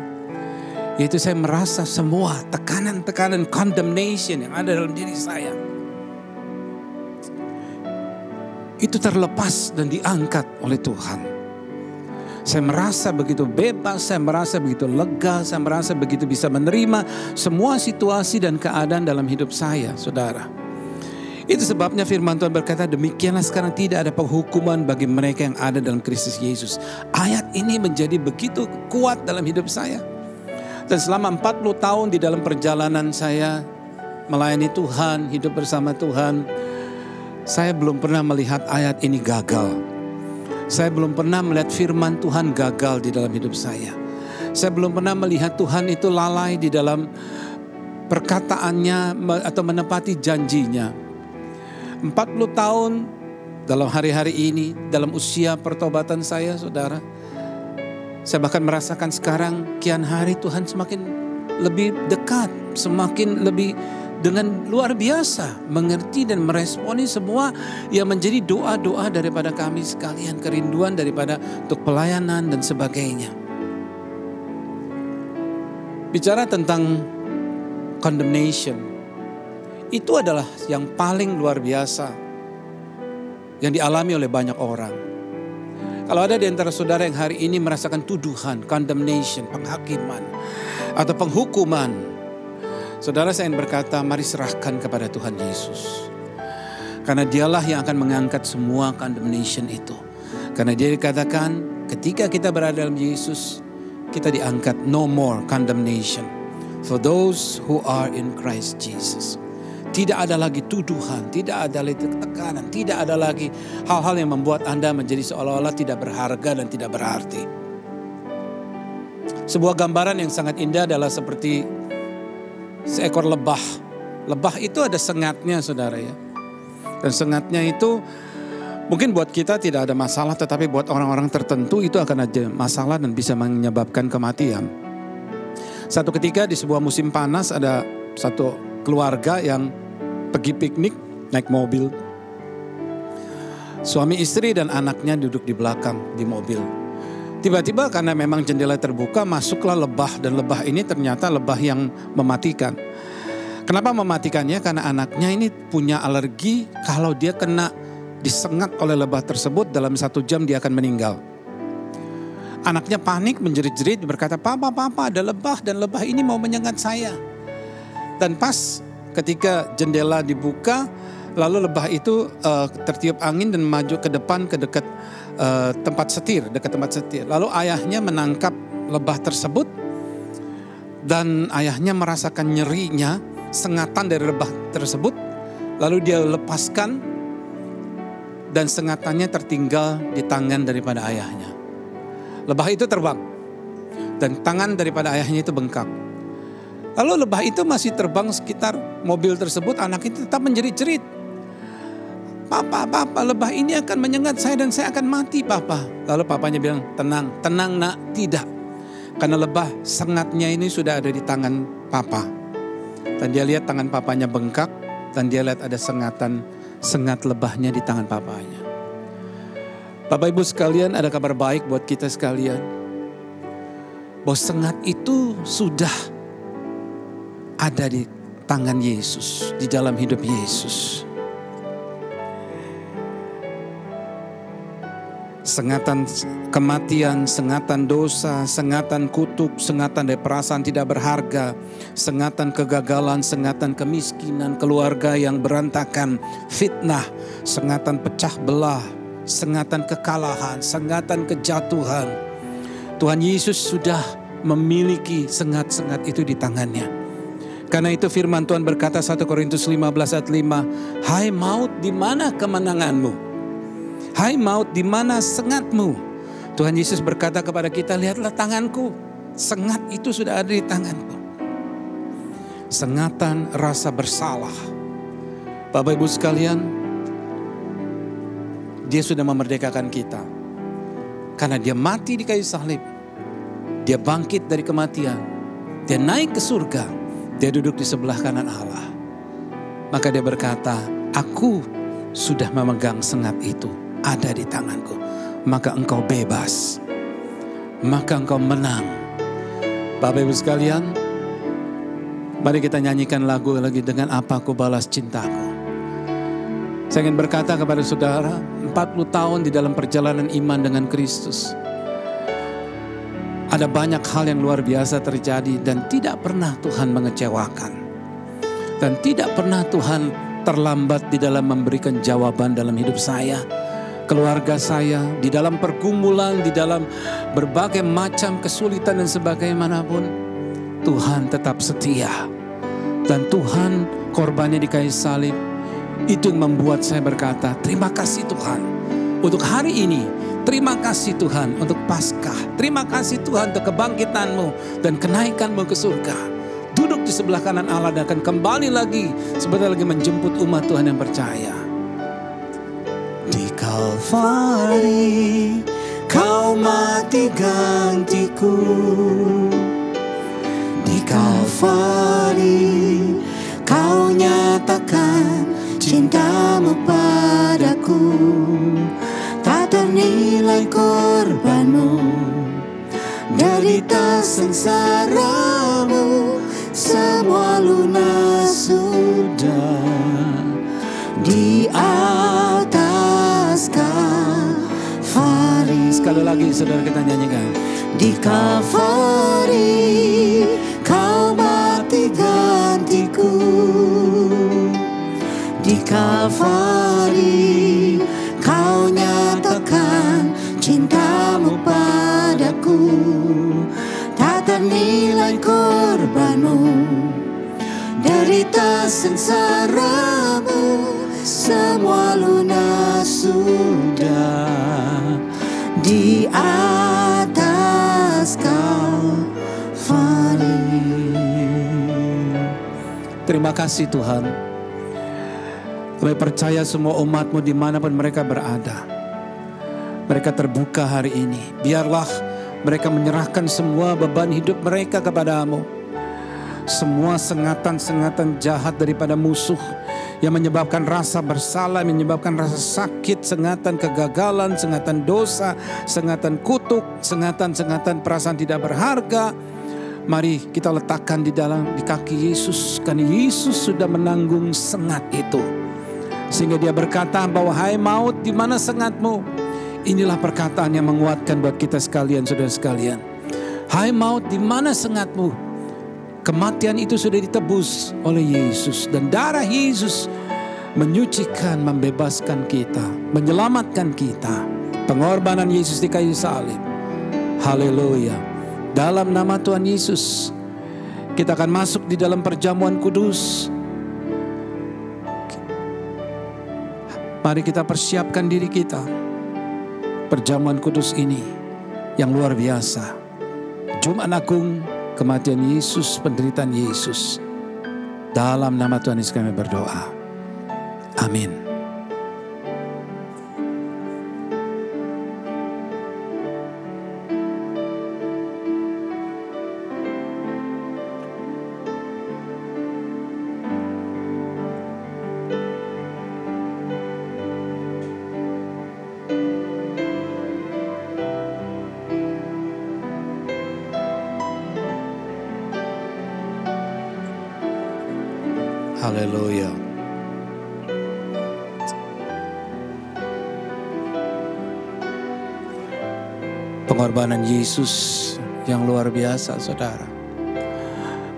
Yaitu saya merasa semua tekanan-tekanan condemnation yang ada dalam diri saya itu terlepas dan diangkat oleh Tuhan. Saya merasa begitu bebas, saya merasa begitu lega, saya merasa begitu bisa menerima semua situasi dan keadaan dalam hidup saya, saudara. Itu sebabnya firman Tuhan berkata, demikianlah sekarang tidak ada penghukuman bagi mereka yang ada dalam Kristus Yesus. Ayat ini menjadi begitu kuat dalam hidup saya. Dan selama 40 tahun di dalam perjalanan saya melayani Tuhan, hidup bersama Tuhan, saya belum pernah melihat ayat ini gagal. Saya belum pernah melihat firman Tuhan gagal di dalam hidup saya. Saya belum pernah melihat Tuhan itu lalai di dalam perkataannya atau menepati janjinya. 40 tahun dalam hari-hari ini, dalam usia pertobatan saya, saudara. Saya bahkan merasakan sekarang kian hari Tuhan semakin lebih dekat, semakin lebih dengan luar biasa mengerti dan meresponi semua yang menjadi doa-doa daripada kami sekalian, kerinduan daripada untuk pelayanan dan sebagainya. Bicara tentang condemnation, itu adalah yang paling luar biasa yang dialami oleh banyak orang. Kalau ada di antara saudara yang hari ini merasakan tuduhan, condemnation, penghakiman, atau penghukuman, saudara saya ingin berkata, mari serahkan kepada Tuhan Yesus. Karena dialah yang akan mengangkat semua condemnation itu. Karena dia dikatakan, ketika kita berada dalam Yesus, kita diangkat no more condemnation for those who are in Christ Jesus. Tidak ada lagi tuduhan, tidak ada lagi tekanan, tidak ada lagi hal-hal yang membuat Anda menjadi seolah-olah tidak berharga dan tidak berarti. Sebuah gambaran yang sangat indah adalah seperti seekor lebah. Lebah itu ada sengatnya, saudara ya. Dan sengatnya itu mungkin buat kita tidak ada masalah, tetapi buat orang-orang tertentu itu akan ada masalah dan bisa menyebabkan kematian. Satu ketika di sebuah musim panas ada satu keluarga yang pergi piknik naik mobil. Suami istri dan anaknya duduk di belakang di mobil. Tiba-tiba karena memang jendela terbuka masuklah lebah, dan lebah ini ternyata lebah yang mematikan. Kenapa mematikannya? Karena anaknya ini punya alergi, kalau dia kena disengat oleh lebah tersebut dalam 1 jam dia akan meninggal. Anaknya panik, menjerit-jerit, berkata, "Papa, ada lebah dan lebah ini mau menyengat saya." Dan pas ketika jendela dibuka, lalu lebah itu tertiup angin dan maju ke depan ke dekat tempat setir. Lalu ayahnya menangkap lebah tersebut dan ayahnya merasakan nyerinya, sengatan dari lebah tersebut. Lalu dia lepaskan dan sengatannya tertinggal di tangan daripada ayahnya. Lebah itu terbang dan tangan daripada ayahnya itu bengkak. Lalu lebah itu masih terbang sekitar mobil tersebut, anak itu tetap menjerit-jerit. Papa, lebah ini akan menyengat saya dan saya akan mati, Papa." Lalu papanya bilang, tenang nak, tidak. Karena lebah sengatnya ini sudah ada di tangan Papa. Dan dia lihat tangan papanya bengkak dan dia lihat ada sengat lebahnya di tangan papanya. Bapak Ibu sekalian, ada kabar baik buat kita sekalian. Bahwa sengat itu sudah ada di tangan Yesus, di dalam hidup Yesus. Sengatan kematian, sengatan dosa, sengatan kutuk, sengatan dari perasaan tidak berharga, sengatan kegagalan, sengatan kemiskinan, keluarga yang berantakan, fitnah, sengatan pecah belah, sengatan kekalahan, sengatan kejatuhan. Tuhan Yesus sudah memiliki sengat-sengat itu di tangannya. Karena itu firman Tuhan berkata 1 Korintus 15 ayat 5, "Hai maut, di mana kemenanganmu? Hai maut, di mana sengatmu?" Tuhan Yesus berkata kepada kita, "Lihatlah tanganku, sengat itu sudah ada di tanganku." Sengatan rasa bersalah. Bapak Ibu sekalian, Dia sudah memerdekakan kita. Karena Dia mati di kayu salib, Dia bangkit dari kematian, Dia naik ke surga, Dia duduk di sebelah kanan Allah. Maka Dia berkata, "Aku sudah memegang sengat itu, ada di tanganku. Maka engkau bebas, maka engkau menang." Bapak Ibu sekalian, mari kita nyanyikan lagu lagi, "Dengan apa aku balas cintaku." Saya ingin berkata kepada saudara, 40 tahun di dalam perjalanan iman dengan Kristus, ada banyak hal yang luar biasa terjadi dan tidak pernah Tuhan mengecewakan. Dan tidak pernah Tuhan terlambat di dalam memberikan jawaban dalam hidup saya, keluarga saya, di dalam pergumulan, di dalam berbagai macam kesulitan dan sebagaimanapun. Tuhan tetap setia. Dan Tuhan korbannya di kayu salib, itu yang membuat saya berkata, terima kasih Tuhan untuk hari ini. Terima kasih Tuhan untuk Paskah. Terima kasih Tuhan untuk kebangkitanmu dan kenaikanmu ke surga. Duduk di sebelah kanan Allah dan akan kembali lagi sebentar lagi menjemput umat Tuhan yang percaya. Di Kalvari kau mati gantiku. Di Kalvari kau nyatakan cintamu padaku. Tak ternilai korbanmu, derita sengsaramu, semua lunas sudah di atas Kalvari. Sekali lagi saudara kita nyanyikan. Di Kalvari kau mati gantiku. Di Kalvari kau nyatakan cintamu padaku. Tak ternilai korbanmu, derita sengsaramu, semua lunas sudah di atas Kalvari. Terima kasih Tuhan. Kami percaya semua umat-Mu dimanapun mereka berada, mereka terbuka hari ini. Biarlah mereka menyerahkan semua beban hidup mereka kepada-Mu. Semua sengatan-sengatan jahat daripada musuh yang menyebabkan rasa bersalah, menyebabkan rasa sakit, sengatan kegagalan, sengatan dosa, sengatan kutuk, sengatan-sengatan perasaan tidak berharga. Mari kita letakkan di kaki Yesus, karena Yesus sudah menanggung sengat itu. Sehingga Dia berkata bahwa hai maut, di mana sengatmu? inilah perkataan yang menguatkan buat kita sekalian, saudara sekalian. Hai maut, di mana sengatmu? Kematian itu sudah ditebus oleh Yesus. Dan darah Yesus menyucikan, membebaskan kita, menyelamatkan kita. Pengorbanan Yesus di kayu salib. Haleluya. Dalam nama Tuhan Yesus, kita akan masuk di dalam perjamuan kudus. Mari kita persiapkan diri kita. Perjamuan kudus ini yang luar biasa. Jumat Agung, kematian Yesus, penderitaan Yesus. Dalam nama Tuhan Yesus kami berdoa. Amin. Haleluya. Pengorbanan Yesus yang luar biasa, saudara.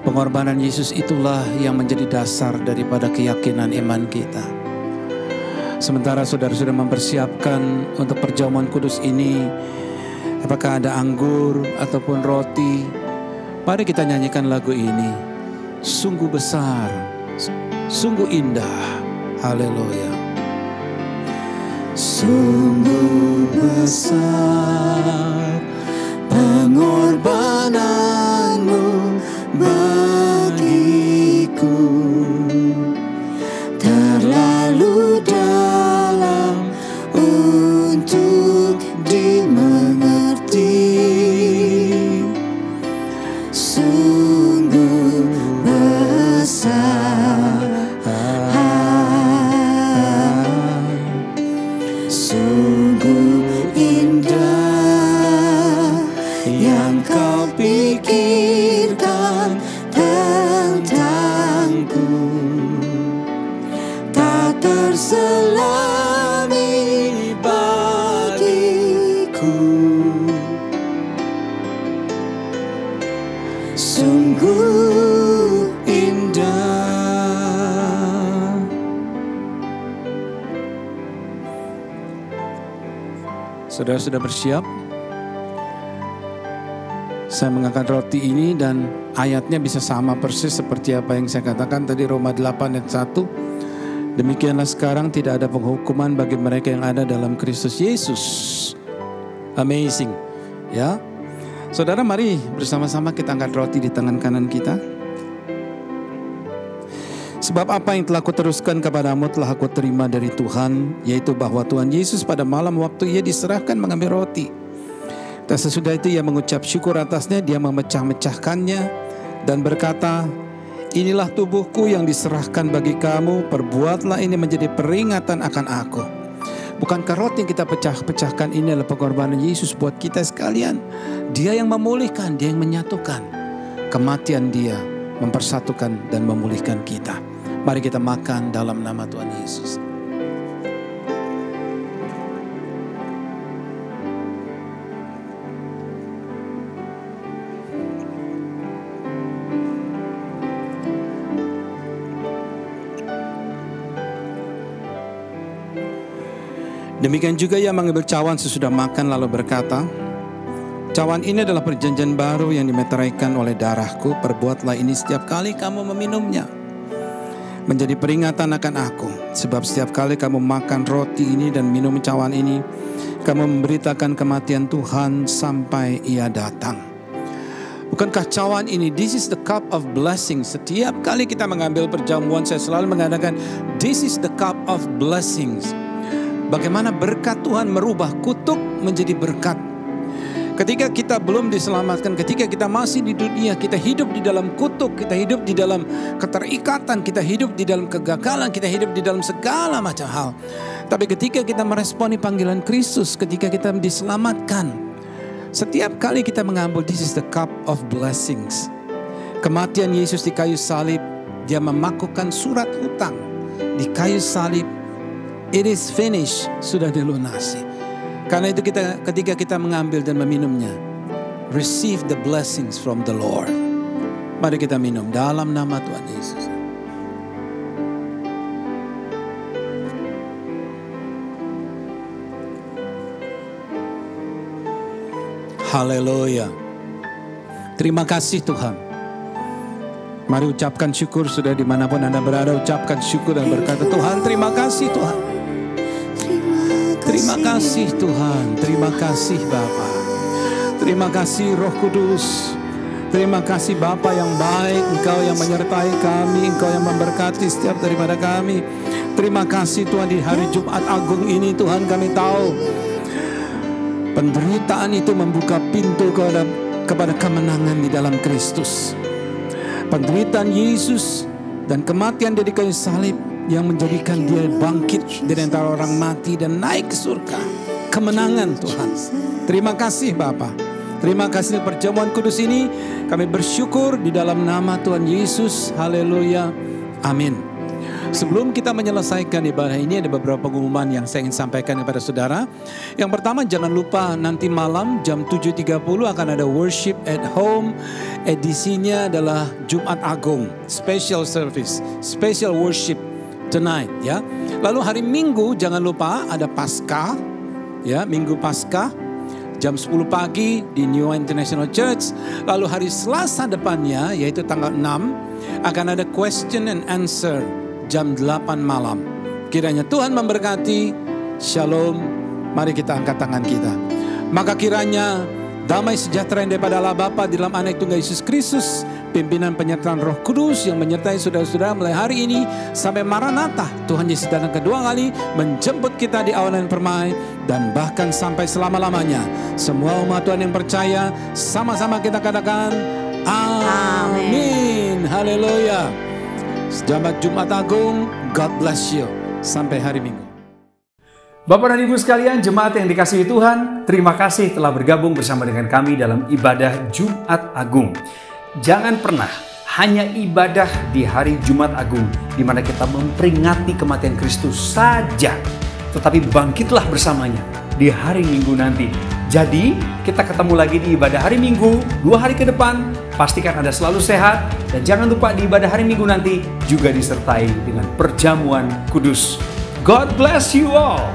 Pengorbanan Yesus itulah yang menjadi dasar daripada keyakinan iman kita. Sementara saudara sudah mempersiapkan untuk perjamuan kudus ini, apakah ada anggur ataupun roti, mari kita nyanyikan lagu ini. Sungguh besar, sungguh indah. Haleluya. Sungguh besar pengorbananmu bagiku, terlalu dalam untuk dimengerti. Sungguh besar, sungguh indah yang kau pikirkan tentangku, tak terselami bagiku. Sungguh indah. Saudara sudah bersiap? Saya mengangkat roti ini dan ayatnya bisa sama persis seperti apa yang saya katakan tadi, Roma 8 ayat 1. Demikianlah sekarang tidak ada penghukuman bagi mereka yang ada dalam Kristus Yesus. Amazing. Ya. Saudara, mari bersama-sama kita angkat roti di tangan kanan kita. Sebab apa yang telah kuteruskan kepadamu telah aku terima dari Tuhan, yaitu bahwa Tuhan Yesus pada malam waktu ia diserahkan mengambil roti. Dan sesudah itu ia mengucap syukur atasnya, dia memecah-mecahkannya dan berkata, inilah tubuhku yang diserahkan bagi kamu, perbuatlah ini menjadi peringatan akan aku. Bukankah roti yang kita pecah-pecahkan ini adalah pengorbanan Yesus buat kita sekalian? Dia yang memulihkan, dia yang menyatukan. Kematian dia mempersatukan dan memulihkan kita. Mari kita makan dalam nama Tuhan Yesus. Demikian juga ia mengambil cawan sesudah makan lalu berkata, cawan ini adalah perjanjian baru yang dimeteraikan oleh darahku. Perbuatlah ini setiap kali kamu meminumnya, menjadi peringatan akan aku. Sebab setiap kali kamu makan roti ini dan minum cawan ini, kamu memberitakan kematian Tuhan sampai ia datang. Bukankah cawan ini, this is the cup of blessing. Setiap kali kita mengambil perjamuan, saya selalu mengatakan, this is the cup of blessings. Bagaimana berkat Tuhan merubah kutuk menjadi berkat. Ketika kita belum diselamatkan, ketika kita masih di dunia, kita hidup di dalam kutuk, kita hidup di dalam keterikatan, kita hidup di dalam kegagalan, kita hidup di dalam segala macam hal. Tapi ketika kita meresponi panggilan Kristus, ketika kita diselamatkan, setiap kali kita mengambil, this is the cup of blessings. Kematian Yesus di kayu salib, dia memakukan surat hutang di kayu salib. It is finished, sudah dilunasi. Karena itu ketika kita mengambil dan meminumnya, receive the blessings from the Lord. Mari kita minum dalam nama Tuhan Yesus. Haleluya. Terima kasih Tuhan. Mari ucapkan syukur, sudah dimanapun Anda berada, ucapkan syukur dan berkata, Tuhan terima kasih Tuhan. Terima kasih Tuhan, terima kasih Bapa. Terima kasih Roh Kudus. Terima kasih Bapa yang baik, Engkau yang menyertai kami, Engkau yang memberkati setiap daripada kami. Terima kasih Tuhan, di hari Jumat Agung ini Tuhan kami tahu penderitaan itu membuka pintu kepada kemenangan di dalam Kristus. Penderitaan Yesus dan kematian dia di kayu salib yang menjadikan dia bangkit dari antara orang mati dan naik ke surga. Kemenangan Tuhan. Terima kasih Bapa. Terima kasih perjamuan kudus ini. Kami bersyukur di dalam nama Tuhan Yesus. Haleluya. Amin. Sebelum kita menyelesaikan ibadah ini, ada beberapa pengumuman yang saya ingin sampaikan kepada saudara. Yang pertama, jangan lupa nanti malam jam 7.30 akan ada worship at home. Edisinya adalah Jumat Agung, special service, special worship tonight ya. Lalu hari Minggu jangan lupa ada Paskah ya, Minggu Paskah jam 10 pagi di New International Church. Lalu hari Selasa depannya yaitu tanggal 6 akan ada question and answer jam 8 malam. Kiranya Tuhan memberkati. Shalom. Mari kita angkat tangan kita. Maka kiranya damai sejahtera yang daripada Allah Bapa di dalam Anak Tunggal Yesus Kristus, pimpinan penyertaan Roh Kudus yang menyertai saudara-saudara mulai hari ini sampai Maranatha, Tuhan Yesus datang kedua kali menjemput kita di awan permai dan bahkan sampai selama-lamanya. Semua umat Tuhan yang percaya sama-sama kita katakan amin. Haleluya. Selamat Jumat Agung. God bless you. Sampai hari Minggu. Bapak dan Ibu sekalian, jemaat yang dikasihi Tuhan, terima kasih telah bergabung bersama dengan kami dalam ibadah Jumat Agung. Jangan pernah hanya ibadah di hari Jumat Agung, di mana kita memperingati kematian Kristus saja, tetapi bangkitlah bersamanya di hari Minggu nanti. Jadi, kita ketemu lagi di ibadah hari Minggu, 2 hari ke depan. Pastikan Anda selalu sehat, dan jangan lupa di ibadah hari Minggu nanti juga disertai dengan perjamuan kudus. God bless you all.